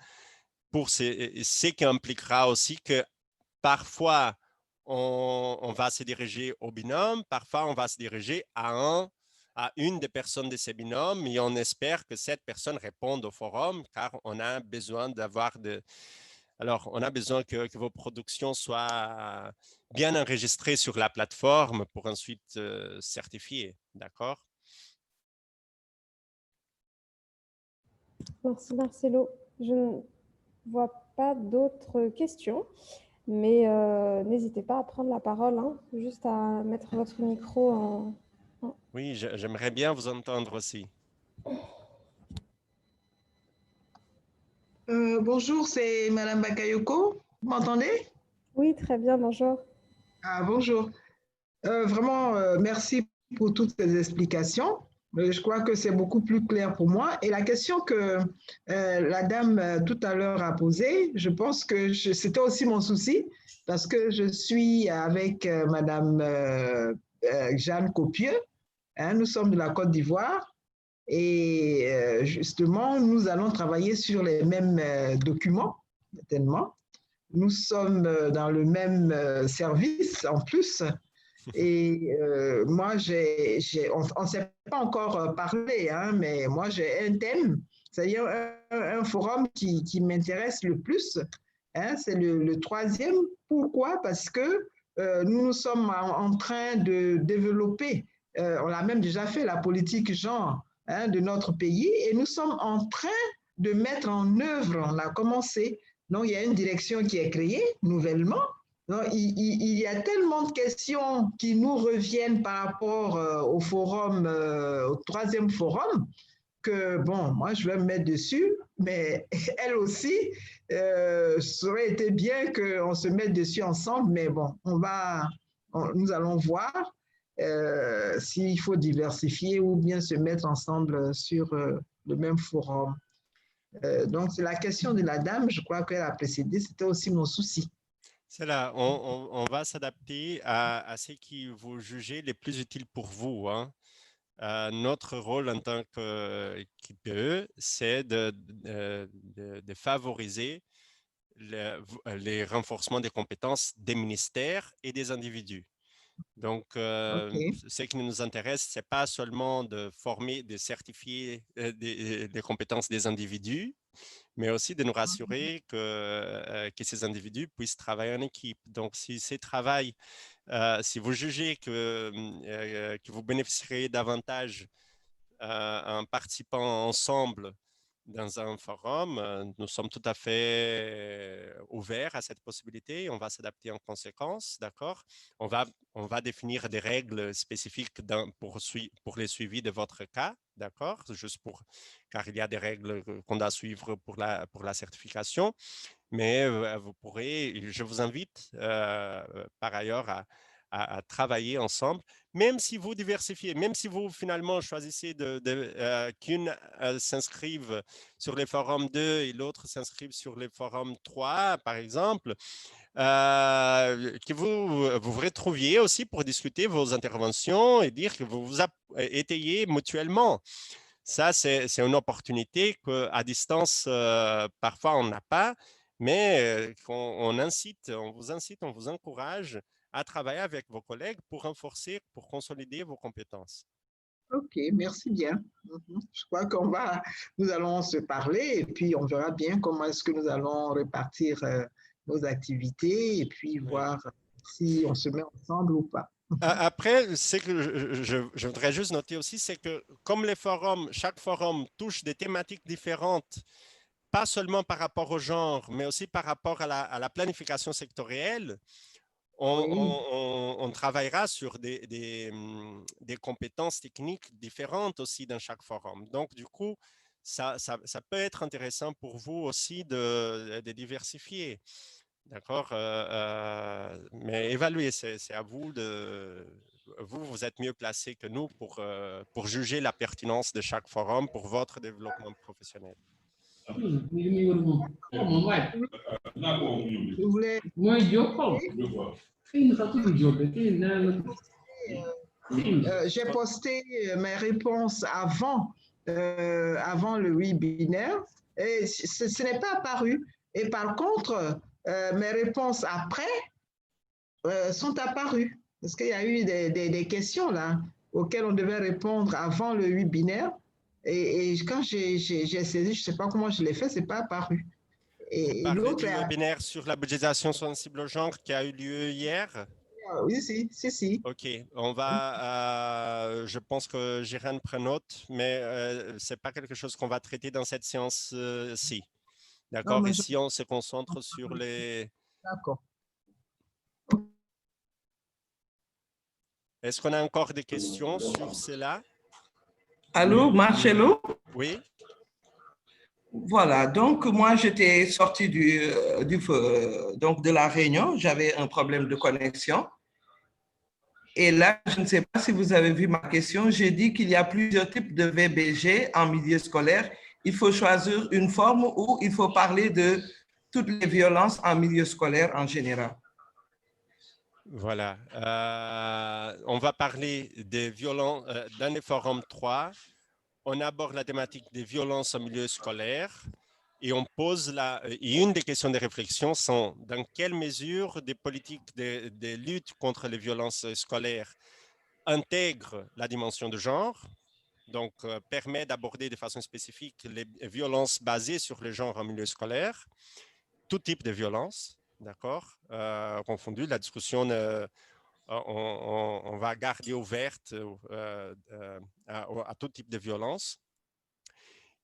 pour ce qui impliquera aussi que parfois, on va se diriger au binôme, parfois on va se diriger à une des personnes de ces binômes et on espère que cette personne réponde au forum car on a besoin on a besoin que vos productions soient bien enregistrées sur la plateforme pour ensuite certifier. D'accord? Merci Marcelo. Je ne vois pas d'autres questions, mais n'hésitez pas à prendre la parole, hein, juste à mettre votre micro en... Oui, j'aimerais bien vous entendre aussi. Bonjour, c'est Madame Bakayoko. Vous m'entendez? Oui, très bien, bonjour. Ah, bonjour. Vraiment, merci pour toutes ces explications. Je crois que c'est beaucoup plus clair pour moi. Et la question que la dame tout à l'heure a posée, je pense que c'était aussi mon souci parce que je suis avec Madame Jeanne Copieux. Hein, nous sommes de la Côte d'Ivoire et justement, nous allons travailler sur les mêmes documents, certainement. nous sommes dans le même service en plus. Et moi, on ne s'est pas encore parlé, hein, mais moi, j'ai un thème, c'est-à-dire un forum qui m'intéresse le plus. Hein, c'est le troisième. Pourquoi? Parce que nous sommes en train de développer, on l'a même déjà fait, la politique genre, hein, de notre pays, et nous sommes en train de mettre en œuvre, on a commencé. Donc, il y a une direction qui est créée nouvellement. Donc, il y a tellement de questions qui nous reviennent par rapport au forum, au troisième forum, que bon, moi je vais me mettre dessus, mais elle aussi, ça aurait été bien qu'on se mette dessus ensemble, mais bon, nous allons voir s'il faut diversifier ou bien se mettre ensemble sur le même forum. Donc, c'est la question de la dame, je crois qu'elle a précédé, c'était aussi mon souci. C'est là, on va s'adapter à ce qui vous jugez les plus utiles pour vous. Hein. Notre rôle en tant qu'IPE, c'est de favoriser les renforcements des compétences des ministères et des individus. Donc, ce qui nous intéresse, ce n'est pas seulement de former, de certifier des compétences des individus, mais aussi de nous rassurer que ces individus puissent travailler en équipe. Donc, si si vous jugez que vous bénéficierez davantage en participant ensemble dans un forum, nous sommes tout à fait ouverts à cette possibilité. On va s'adapter en conséquence, d'accord? On va définir des règles spécifiques pour les suivis de votre cas, d'accord? Car il y a des règles qu'on doit suivre pour la certification. Mais je vous invite par ailleurs à travailler ensemble, même si vous diversifiez, même si vous finalement choisissez qu'une s'inscrive sur les forums 2 et l'autre s'inscrive sur les forums 3, par exemple, que vous retrouviez aussi pour discuter vos interventions et dire que vous vous étayez mutuellement. Ça, c'est une opportunité qu'à distance, parfois, on n'a pas, mais on vous incite, on vous encourage à travailler avec vos collègues pour renforcer, pour consolider vos compétences. Ok, merci bien. Je crois nous allons se parler et puis on verra bien comment est-ce que nous allons répartir nos activités et puis voir si on se met ensemble ou pas. Après, ce que je voudrais juste noter aussi, c'est que comme chaque forum touche des thématiques différentes, pas seulement par rapport au genre, mais aussi par rapport à la planification sectorielle, on travaillera sur des compétences techniques différentes aussi dans chaque forum. Donc, du coup, ça peut être intéressant pour vous aussi de diversifier. D'accord? Mais évaluer, c'est à vous vous êtes mieux placé que nous pour juger la pertinence de chaque forum pour votre développement professionnel. J'ai posté mes réponses avant le webinaire et ce n'est pas apparu. Et par contre, mes réponses après sont apparues. Parce qu'il y a eu des questions là auxquelles on devait répondre avant le webinaire. Et quand j'ai saisi, je ne sais pas comment je l'ai fait, ce n'est pas apparu. Et l'autre webinaire sur la budgétisation sensible au genre qui a eu lieu hier. Oui, si. OK. Je pense que Gérane prend note, mais ce n'est pas quelque chose qu'on va traiter dans cette séance-ci. D'accord? Ici, on se concentre sur les… D'accord. Est-ce qu'on a encore des questions sur cela? Allô, Marcello? Oui. Voilà, donc moi j'étais sorti donc de la réunion, j'avais un problème de connexion. Et là, je ne sais pas si vous avez vu ma question, j'ai dit qu'il y a plusieurs types de VBG en milieu scolaire. Il faut choisir une forme où il faut parler de toutes les violences en milieu scolaire en général. Voilà. On va parler des violences dans le forum 3. On aborde la thématique des violences en milieu scolaire Et on pose et une des questions de réflexion sont dans quelle mesure des politiques de lutte contre les violences scolaires intègrent la dimension de genre, donc permet d'aborder de façon spécifique les violences basées sur le genre en milieu scolaire, tout type de violence, d'accord, confondu. La discussion, on va garder ouverte à tout type de violence.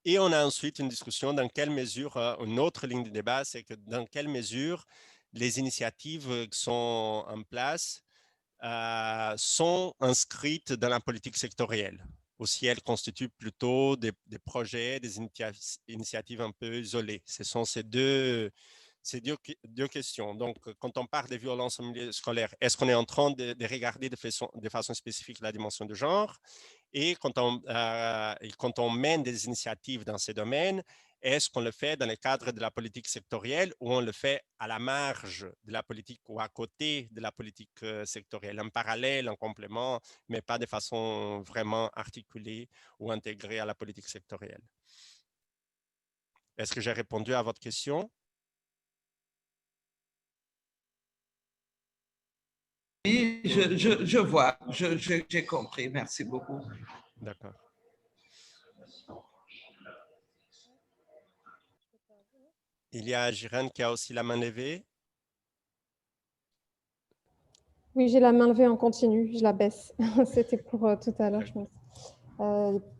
Et on a ensuite une discussion dans quelle mesure, une autre ligne de débat, c'est que dans quelle mesure les initiatives qui sont en place sont inscrites dans la politique sectorielle, ou si elles constituent plutôt des projets, des initiatives un peu isolées. Ce sont ces deux questions. Donc, quand on parle des violences en milieu scolaire, est-ce qu'on est en train de regarder de façon spécifique la dimension de genre? Et quand on mène des initiatives dans ces domaines, est-ce qu'on le fait dans le cadre de la politique sectorielle ou on le fait à la marge de la politique ou à côté de la politique sectorielle, en parallèle, en complément, mais pas de façon vraiment articulée ou intégrée à la politique sectorielle? Est-ce que j'ai répondu à votre question? Oui, je vois, j'ai compris. Merci beaucoup. D'accord. Il y a Girane qui a aussi la main levée. Oui, j'ai la main levée en continu, je la baisse. C'était pour tout à l'heure, je pense.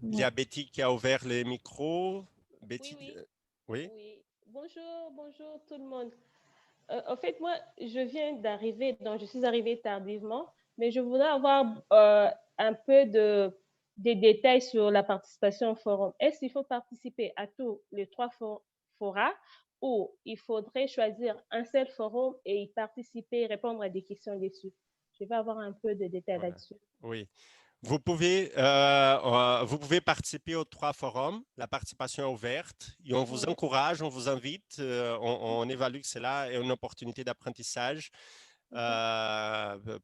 Il y a Betty qui a ouvert les micros. Betty, oui. Bonjour tout le monde. En fait, moi, je viens d'arriver, donc je suis arrivée tardivement, mais je voudrais avoir un peu des détails sur la participation au forum. Est-ce qu'il faut participer à tous les 3 forats ou il faudrait choisir un seul forum et y participer et répondre à des questions dessus? Je vais avoir un peu de détails là-dessus. Oui. Vous pouvez participer aux 3 forums. La participation est ouverte et on vous encourage, on vous invite. On évalue que cela est une opportunité d'apprentissage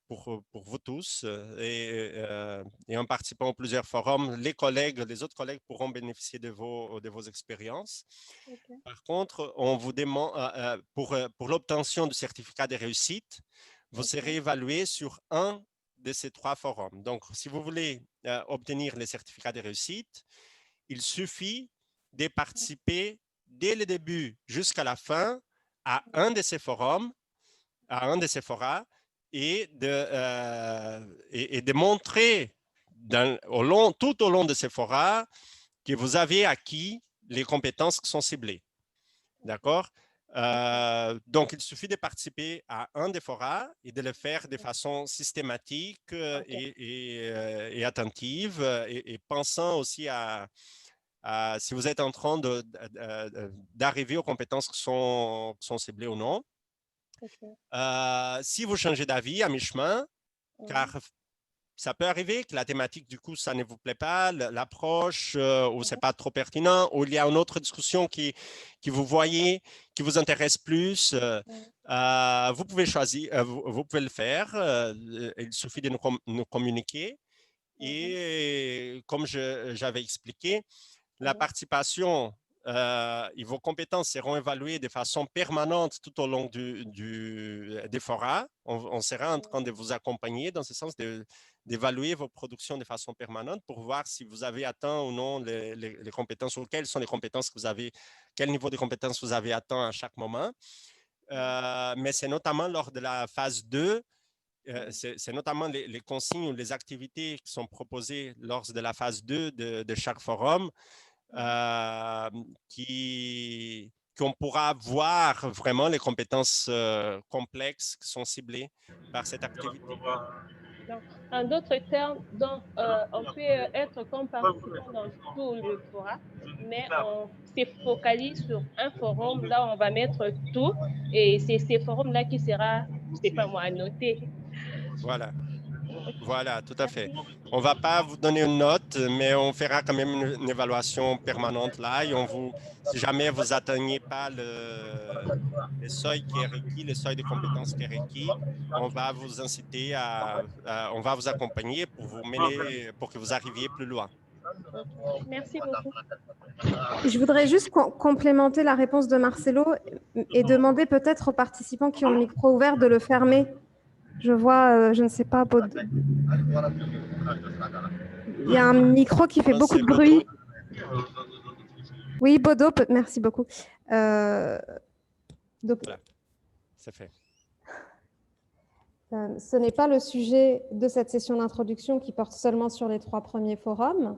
pour vous tous. Et en participant à plusieurs forums, les autres collègues pourront bénéficier de vos expériences. Okay. Par contre, on vous demande, pour l'obtention du certificat de réussite, vous serez évalué sur un de ces 3 forums. Donc, si vous voulez obtenir les certificats de réussite, il suffit de participer dès le début jusqu'à la fin à un de ces forums, et de montrer tout au long de ces forats que vous avez acquis les compétences qui sont ciblées. D'accord? Donc, il suffit de participer à un des forats et de le faire de façon systématique et attentive et pensant aussi à si vous êtes en train d'arriver aux compétences qui sont ciblées ou non. Si vous changez d'avis à mi-chemin, car ça peut arriver que la thématique, du coup, ça ne vous plaît pas, l'approche, ou ce n'est pas trop pertinent, ou il y a une autre discussion qui vous voyez, qui vous intéresse plus, vous pouvez choisir, vous pouvez le faire. Il suffit de nous communiquer. Et comme j'avais expliqué, la participation et vos compétences seront évaluées de façon permanente tout au long des forats. On sera en train de vous accompagner dans ce sens d'évaluer vos productions de façon permanente pour voir si vous avez atteint ou non les compétences ou quelles sont les compétences que vous avez, quel niveau de compétences vous avez atteint à chaque moment. Mais c'est notamment lors de la phase 2, c'est notamment les consignes ou les activités qui sont proposées lors de la phase 2 de chaque forum qu'on pourra voir vraiment les compétences complexes qui sont ciblées par cette activité. Donc, en d'autres termes, donc, on peut être comme participant dans tout le forum, mais on se focalise sur un forum, là on va mettre tout, et c'est ce forum-là qui sera, je ne sais pas moi, annoté. Voilà, tout à fait. On ne va pas vous donner une note, mais on fera quand même une évaluation permanente là. Et si jamais vous n'atteignez pas le seuil qui est requis, le seuil de compétences qui est requis, on va vous inciter on va vous accompagner pour que vous arriviez plus loin. Merci beaucoup. Je voudrais juste complémenter la réponse de Marcelo et demander peut-être aux participants qui ont le micro ouvert de le fermer. Je vois, je ne sais pas, il y a un micro qui fait beaucoup de bruit. Oui, Bodo, merci beaucoup. Donc, voilà, c'est fait. Ce n'est pas le sujet de cette session d'introduction qui porte seulement sur les 3 premiers forums.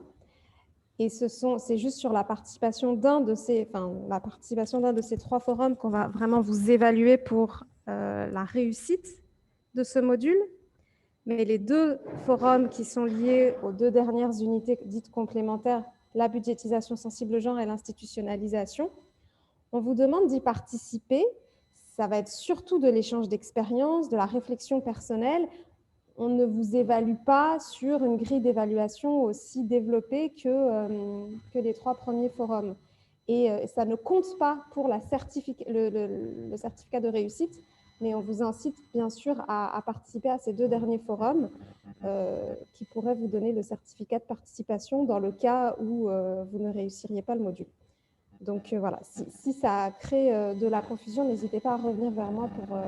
Et c'est juste sur la participation d'un de ces 3 forums qu'on va vraiment vous évaluer pour la réussite de ce module. Mais les 2 forums qui sont liés aux 2 dernières unités dites complémentaires, la budgétisation sensible au genre et l'institutionnalisation, on vous demande d'y participer. Ça va être surtout de l'échange d'expériences, de la réflexion personnelle. On ne vous évalue pas sur une grille d'évaluation aussi développée que les 3 premiers forums. Et ça ne compte pas pour le certificat de réussite, mais on vous incite bien sûr à participer à ces 2 derniers forums qui pourraient vous donner le certificat de participation dans le cas où vous ne réussiriez pas le module. Donc voilà, si ça crée de la confusion, n'hésitez pas à revenir vers moi pour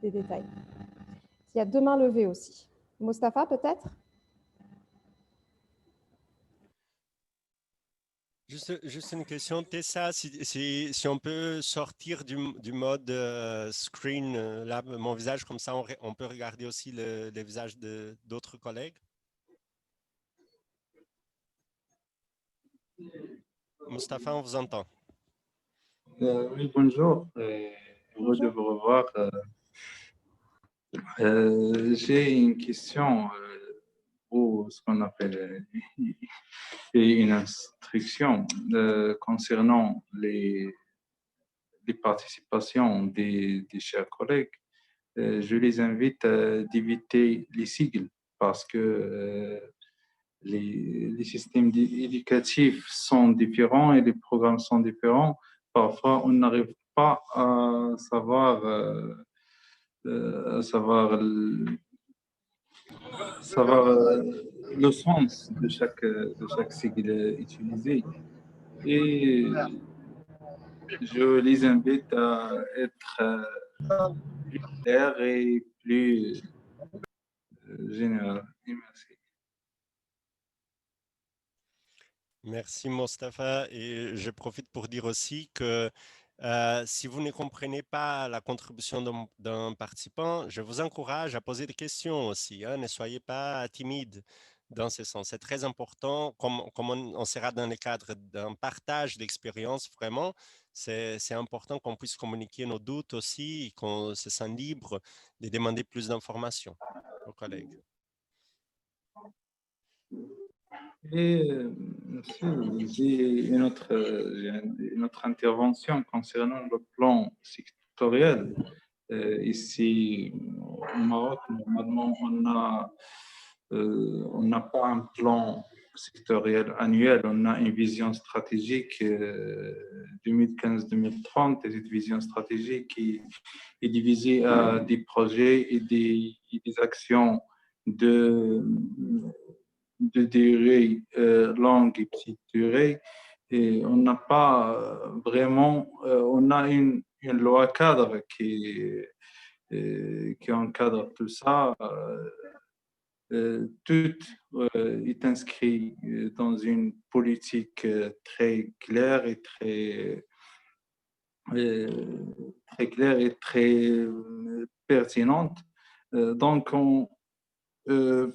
des détails. Il y a 2 mains levées aussi. Mostafa, peut-être? Juste une question, Tessa, si on peut sortir du mode screen, là, mon visage, comme ça, on peut regarder aussi les visages d'autres collègues. Mostafa, on vous entend. Oui, bonjour. Heureux de vous revoir. J'ai une question ou ce qu'on appelle une instruction concernant les participations des chers collègues. Je les invite d'éviter les sigles parce que les systèmes éducatifs sont différents et les programmes sont différents. Parfois, on n'arrive pas à savoir le sens de chaque sigle utilisé. Et je les invite à être plus clairs et plus généraux. Merci. Merci Mostafa, et je profite pour dire aussi que si vous ne comprenez pas la contribution d'un participant, je vous encourage à poser des questions aussi, hein, ne soyez pas timide dans ce sens. C'est très important, comme on sera dans le cadre d'un partage d'expérience, vraiment, c'est important qu'on puisse communiquer nos doutes aussi et qu'on se sente libre de demander plus d'informations aux collègues. Et j'ai une autre intervention concernant le plan sectoriel. Ici au Maroc, normalement, on n'a pas un plan sectoriel annuel, on a une vision stratégique 2015-2030, et cette vision stratégique est divisée à des projets et des actions de durée longue et petite durée. Et on n'a pas vraiment, on a une loi cadre qui encadre tout ça. Tout est inscrit dans une politique très claire et très claire et très pertinente. Donc,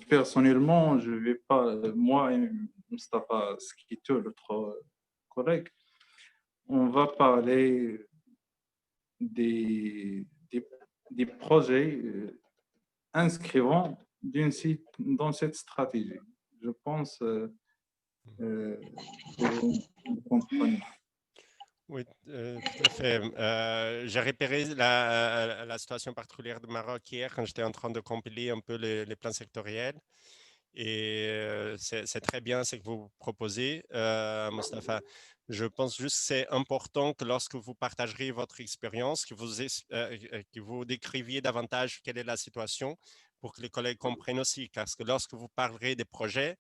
personnellement, je ne vais pas, moi et Mostafa Skito, l'autre collègue, on va parler des projets inscrivant dans cette stratégie. Je pense que vous comprenez. Oui, tout à fait. J'ai repéré la situation particulière du Maroc hier quand j'étais en train de compiler un peu les plans sectoriels. Et c'est très bien ce que vous proposez, Mostafa. Je pense juste que c'est important que lorsque vous partagerez votre expérience, que vous décriviez davantage quelle est la situation pour que les collègues comprennent aussi. Parce que lorsque vous parlerez des projets,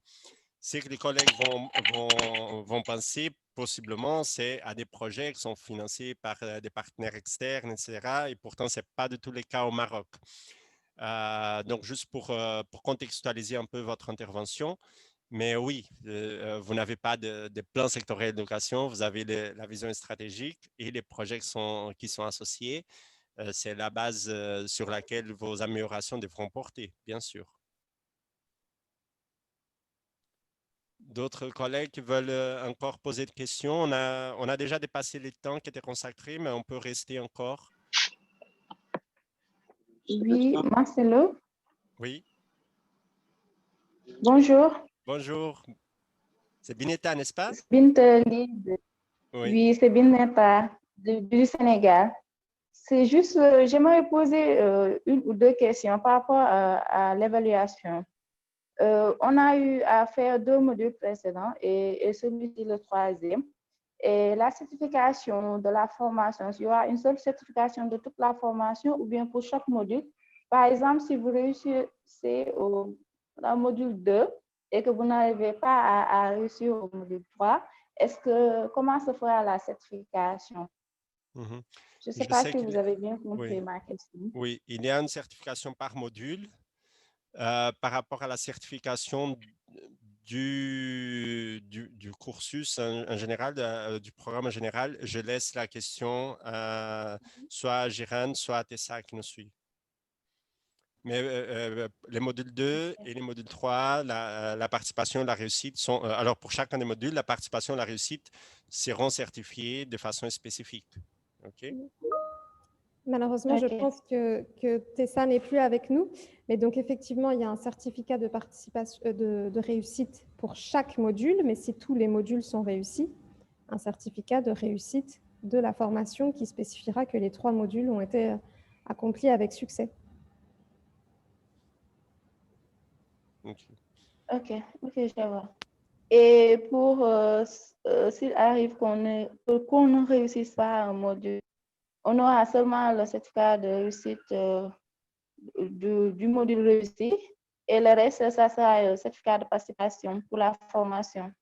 Ce que les collègues vont penser possiblement, c'est à des projets qui sont financés par des partenaires externes, etc. Et pourtant, ce n'est pas du tout le cas au Maroc. Donc, juste pour contextualiser un peu votre intervention, mais oui, vous n'avez pas de plan sectoriel d'éducation, vous avez la vision stratégique et les projets qui sont associés. C'est la base sur laquelle vos améliorations devront porter, bien sûr. D'autres collègues qui veulent encore poser des questions? On a déjà dépassé les temps qui étaient consacrés, mais on peut rester encore. Oui, Marcelo. Oui. Bonjour. Bonjour. C'est Bineta, n'est-ce pas? Binta Lide. Oui. Oui, c'est Bineta du Sénégal. C'est juste, j'aimerais poser une ou deux questions par rapport à l'évaluation. On a eu à faire 2 modules précédents et celui-ci le 3e. Et la certification de la formation, il y aura une seule certification de toute la formation ou bien pour chaque module. Par exemple, si vous réussissez au module 2 et que vous n'arrivez pas à réussir au module 3, comment se fera la certification? Je ne sais pas si vous avez bien compris ma question. Oui, il y a une certification par module. Par rapport à la certification du cursus en général, du programme en général, je laisse la question soit à Giran, soit à Tessa qui nous suit. Mais les modules 2 et les modules 3, la participation et la réussite sont… alors, pour chacun des modules, la participation et la réussite seront certifiées de façon spécifique. OK? Malheureusement, je pense que Tessa n'est plus avec nous. Mais donc, effectivement, il y a un certificat de participation, de réussite pour chaque module. Mais si tous les modules sont réussis, un certificat de réussite de la formation qui spécifiera que les 3 modules ont été accomplis avec succès. Ok, je vois. Et pour s'il arrive qu'on ne réussisse pas un module, on aura seulement le certificat de réussite du module réussi et le reste, ça sera le certificat de participation pour la formation.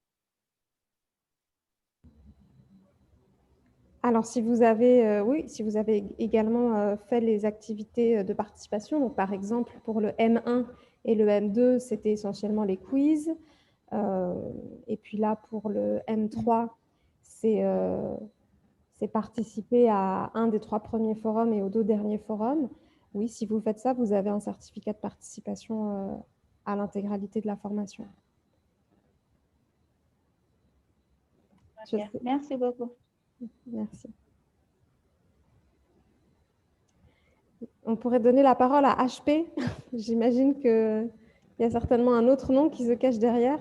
Alors, si vous avez, oui, si vous avez également fait les activités de participation, donc par exemple pour le M1 et le M2, c'était essentiellement les quiz. Et puis là, pour le M3, c'est participer à un des 3 premiers forums et aux 2 derniers forums. Oui, si vous faites ça, vous avez un certificat de participation à l'intégralité de la formation. Okay. Merci beaucoup. Merci. On pourrait donner la parole à HP. J'imagine qu'il y a certainement un autre nom qui se cache derrière.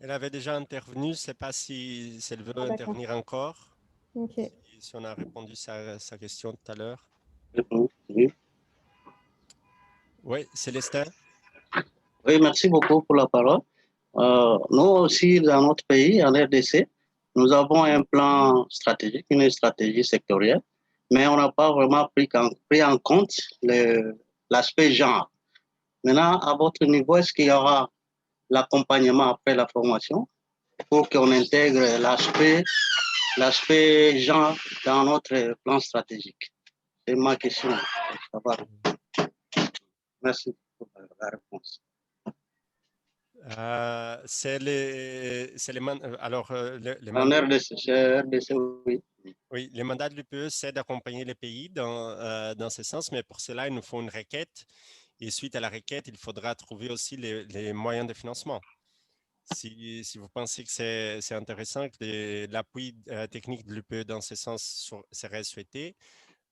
Elle avait déjà intervenu. Je ne sais pas si elle veut intervenir encore. Okay. Si on a répondu à sa question tout à l'heure. Oui. Oui, Célestin. Oui, merci beaucoup pour la parole. Nous aussi, dans notre pays, en RDC, nous avons un plan stratégique, une stratégie sectorielle, mais on n'a pas vraiment pris en compte l'aspect genre. Maintenant, à votre niveau, est-ce qu'il y aura l'accompagnement après la formation pour qu'on intègre l'aspect genre dans notre plan stratégique? C'est ma question. Merci pour la réponse. C'est les RDC, oui. Oui, les mandats de l'UPE, c'est d'accompagner les pays dans ce sens, mais pour cela, il nous faut une requête. Et suite à la requête, il faudra trouver aussi les moyens de financement. Si vous pensez que c'est intéressant, que l'appui technique de l'UPE dans ce sens serait souhaité,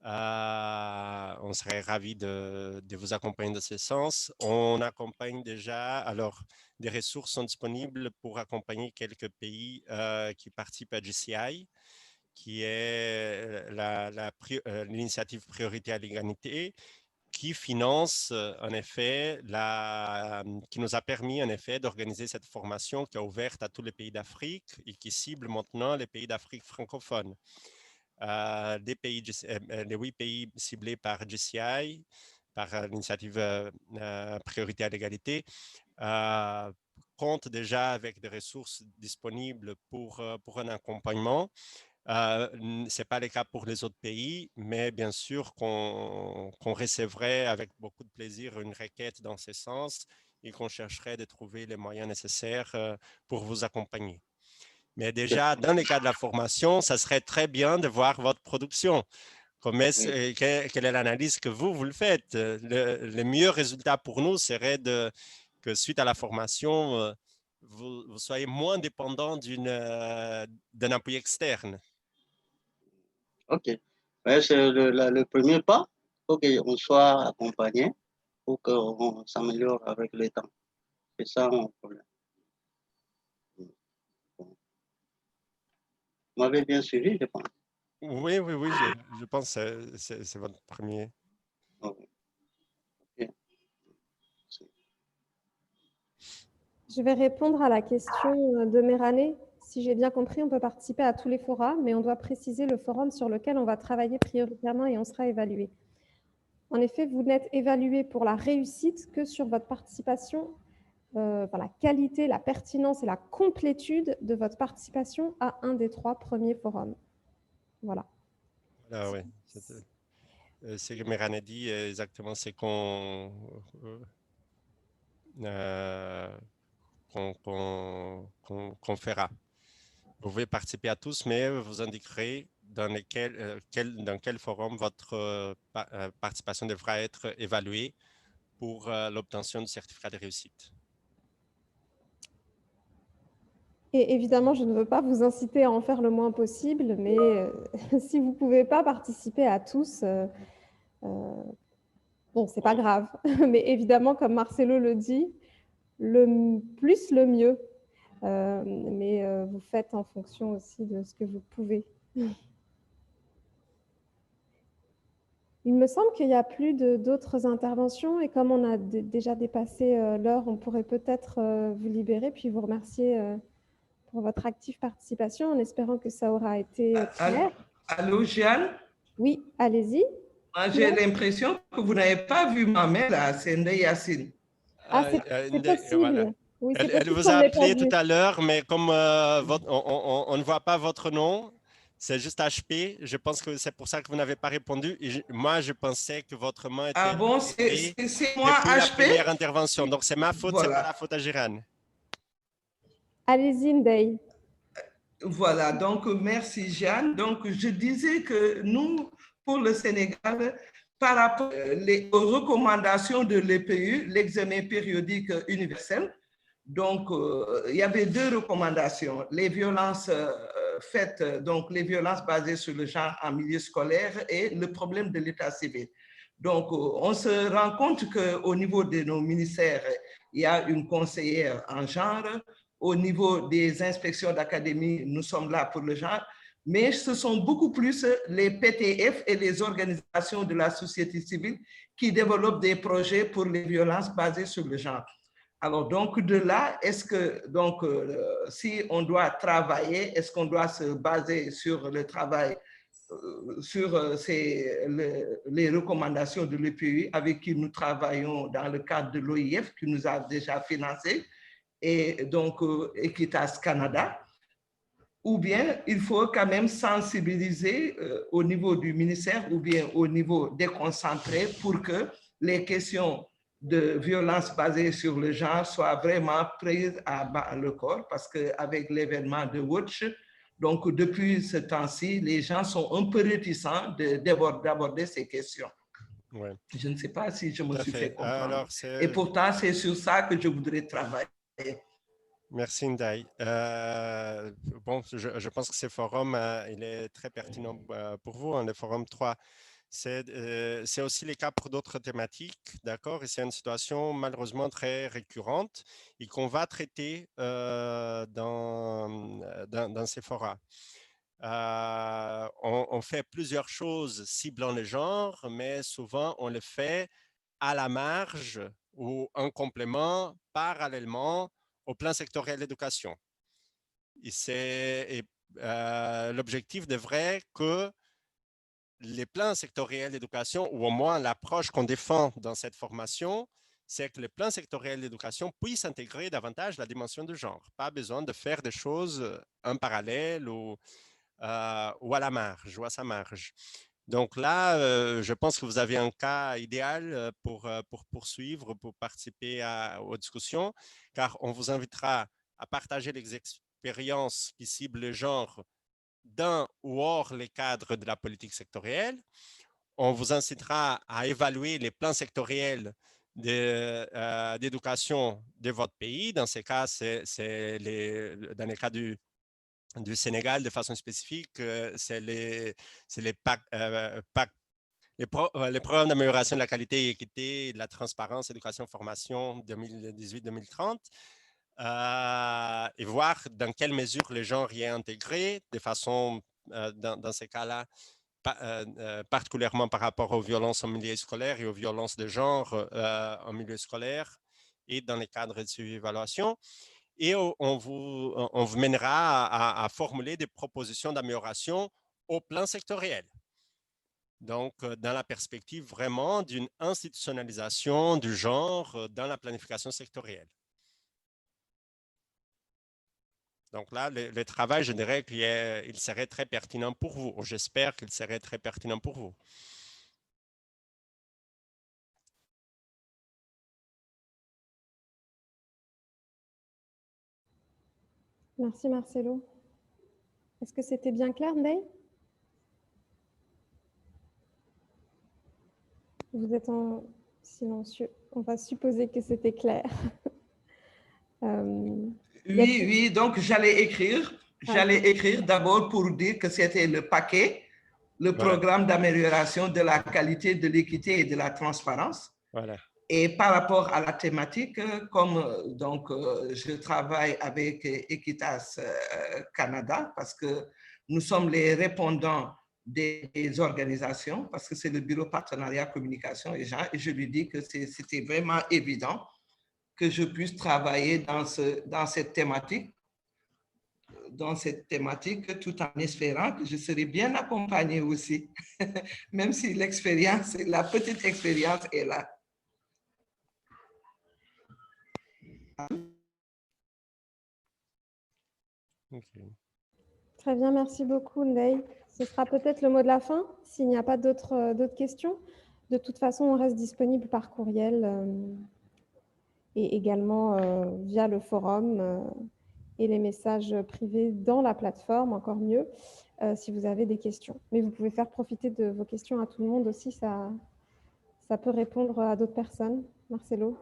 on serait ravis de vous accompagner dans ce sens. On accompagne déjà, alors des ressources sont disponibles pour accompagner quelques pays qui participent à GCI, qui est l'initiative Priorité à l'égalité, qui finance en effet, qui nous a permis en effet d'organiser cette formation qui est ouverte à tous les pays d'Afrique et qui cible maintenant les pays d'Afrique francophone. Les 8 pays ciblés par GCI par l'initiative Priorité à l'égalité, compte déjà avec des ressources disponibles pour un accompagnement. Ce n'est pas le cas pour les autres pays, mais bien sûr qu'on recevrait avec beaucoup de plaisir une requête dans ce sens et qu'on chercherait de trouver les moyens nécessaires pour vous accompagner. Mais déjà, dans le cas de la formation, ça serait très bien de voir votre production. Quelle est l'analyse que vous le faites? Le meilleur résultat pour nous serait que suite à la formation, vous soyez moins dépendant d'un appui externe. OK. Ouais, c'est le premier pas pour qu'on soit accompagné, pour qu'on s'améliore avec le temps. C'est ça mon problème. Vous m'avez bien suivi, je pense. Oui, je pense que c'est votre premier. Okay. Je vais répondre à la question de Mérané. Si j'ai bien compris, on peut participer à tous les forums, mais on doit préciser le forum sur lequel on va travailler prioritairement et on sera évalué. En effet, vous n'êtes évalué pour la réussite que sur votre participation, la qualité, la pertinence et la complétude de votre participation à un des 3 premiers forums. Voilà. Ah oui, ce que Mérané dit exactement, c'est qu'on fera. Vous pouvez participer à tous, mais vous indiquerez dans quel forum votre participation devra être évaluée pour l'obtention du certificat de réussite. Et évidemment, je ne veux pas vous inciter à en faire le moins possible, mais si vous ne pouvez pas participer à tous, bon, ce n'est pas grave. Mais évidemment, comme Marcelo le dit, le plus, le mieux. Mais vous faites en fonction aussi de ce que vous pouvez. Il me semble qu'il n'y a plus d'autres interventions et comme on a déjà dépassé l'heure, on pourrait peut-être vous libérer puis vous remercier pour votre active participation en espérant que ça aura été clair. Allô, Jeanne? Oui, allez-y. J'ai l'impression que vous n'avez pas vu ma mail à Sende Yassine. Ah, c'est possible. Voilà. Oui, c'est Elle possible vous qu'on a l'ait pas appelé vu. tout à l'heure, mais comme on ne voit pas votre nom, c'est juste HP. Je pense que c'est pour ça que vous n'avez pas répondu. Et moi, je pensais que votre main était Ah bon, c'est moi, depuis la HP? première intervention. Donc, c'est ma faute, Voilà. c'est pas la faute à Gérane. Allez-y, Ndeye. Voilà, donc merci Jeanne. Donc je disais que nous, pour le Sénégal, par rapport aux recommandations de l'EPU, l'examen périodique universel, donc il y avait 2 recommandations, les violences faites, donc les violences basées sur le genre en milieu scolaire et le problème de l'état civil. Donc on se rend compte qu'au niveau de nos ministères, il y a une conseillère en genre. Au niveau des inspections d'académie, nous sommes là pour le genre, mais ce sont beaucoup plus les PTF et les organisations de la société civile qui développent des projets pour les violences basées sur le genre. Alors, donc, de là, est-ce que, donc, si on doit travailler, est-ce qu'on doit se baser sur le travail, sur les recommandations de l'EPU avec qui nous travaillons dans le cadre de l'OIF, qui nous a déjà financé, et donc Equitas Canada, ou bien il faut quand même sensibiliser au niveau du ministère ou bien au niveau déconcentré pour que les questions de violence basée sur le genre soient vraiment prises à bas le corps, parce qu'avec l'événement de Watch, donc depuis ce temps-ci, les gens sont un peu réticents d'aborder ces questions. Ouais. Je ne sais pas si je me suis fait comprendre. Alors, et pourtant, c'est sur ça que je voudrais travailler. Merci Ndeye. Bon, je pense que ce forum, il est très pertinent pour vous, hein, le forum 3. C'est aussi le cas pour d'autres thématiques, d'accord? Et c'est une situation malheureusement très récurrente et qu'on va traiter dans ces forums. On fait plusieurs choses ciblant le genre, mais souvent on le fait à la marge ou en complément, parallèlement au plan sectoriel d'éducation. L'objectif devrait que les plans sectoriels d'éducation, ou au moins l'approche qu'on défend dans cette formation, c'est que les plans sectoriels d'éducation puissent intégrer davantage la dimension du genre. Pas besoin de faire des choses en parallèle ou à la marge ou à sa marge. Donc là, je pense que vous avez un cas idéal pour poursuivre, pour participer aux discussions, car on vous invitera à partager les expériences qui ciblent le genre dans ou hors les cadres de la politique sectorielle. On vous incitera à évaluer les plans sectoriels d'éducation de votre pays. Dans ces cas, dans les cas du Sénégal, de façon spécifique, c'est les programmes d'amélioration de la qualité et équité, de la transparence, éducation, formation 2018-2030. Et voir dans quelle mesure le genre y est intégré de façon, dans ces cas-là, particulièrement par rapport aux violences en milieu scolaire et aux violences de genre en milieu scolaire et dans les cadres de suivi-évaluation. Et on vous mènera à formuler des propositions d'amélioration au plan sectoriel. Donc, dans la perspective vraiment d'une institutionnalisation du genre dans la planification sectorielle. Donc là, le travail, je dirais qu'il serait très pertinent pour vous. J'espère qu'il serait très pertinent pour vous. Merci Marcelo. Est-ce que c'était bien clair, Ndeye? Vous êtes en silencieux. On va supposer que c'était clair. Oui, donc j'allais écrire d'abord pour dire que c'était le paquet, le programme d'amélioration de la qualité, de l'équité et de la transparence. Voilà. Et par rapport à la thématique, comme donc, je travaille avec Equitas Canada, parce que nous sommes les répondants des organisations, parce que c'est le bureau partenariat communication et gens, et je lui dis que c'était vraiment évident que je puisse travailler dans cette thématique, tout en espérant que je serai bien accompagnée aussi, même si l'expérience, la petite expérience est là. Okay. Très bien, merci beaucoup, Ndeye. Ce sera peut-être le mot de la fin, s'il n'y a pas d'autres questions. De toute façon, on reste disponible par courriel et également via le forum et les messages privés dans la plateforme, encore mieux, si vous avez des questions. Mais vous pouvez faire profiter de vos questions à tout le monde aussi, ça peut répondre à d'autres personnes. Marcelo,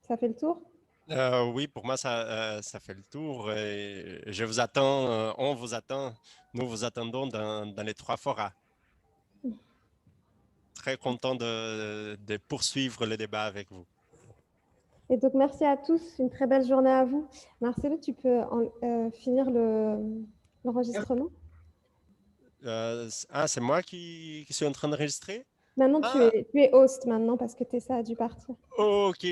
ça fait le tour? Oui, pour moi, ça fait le tour. Et je vous attends, on vous attend, nous vous attendons dans les 3 forats. Très content de poursuivre le débat avec vous. Et donc, merci à tous. Une très belle journée à vous. Marcelo, tu peux finir l'enregistrement? C'est moi qui suis en train d'enregistrer? Maintenant, tu es host maintenant parce que Tessa a dû partir. Ok,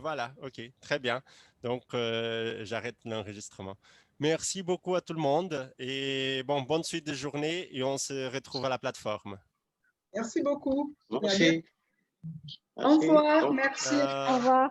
voilà, ok, très bien. Donc, j'arrête l'enregistrement. Merci beaucoup à tout le monde et bonne suite de journée et on se retrouve à la plateforme. Merci beaucoup. Merci. Au revoir, merci. Au revoir.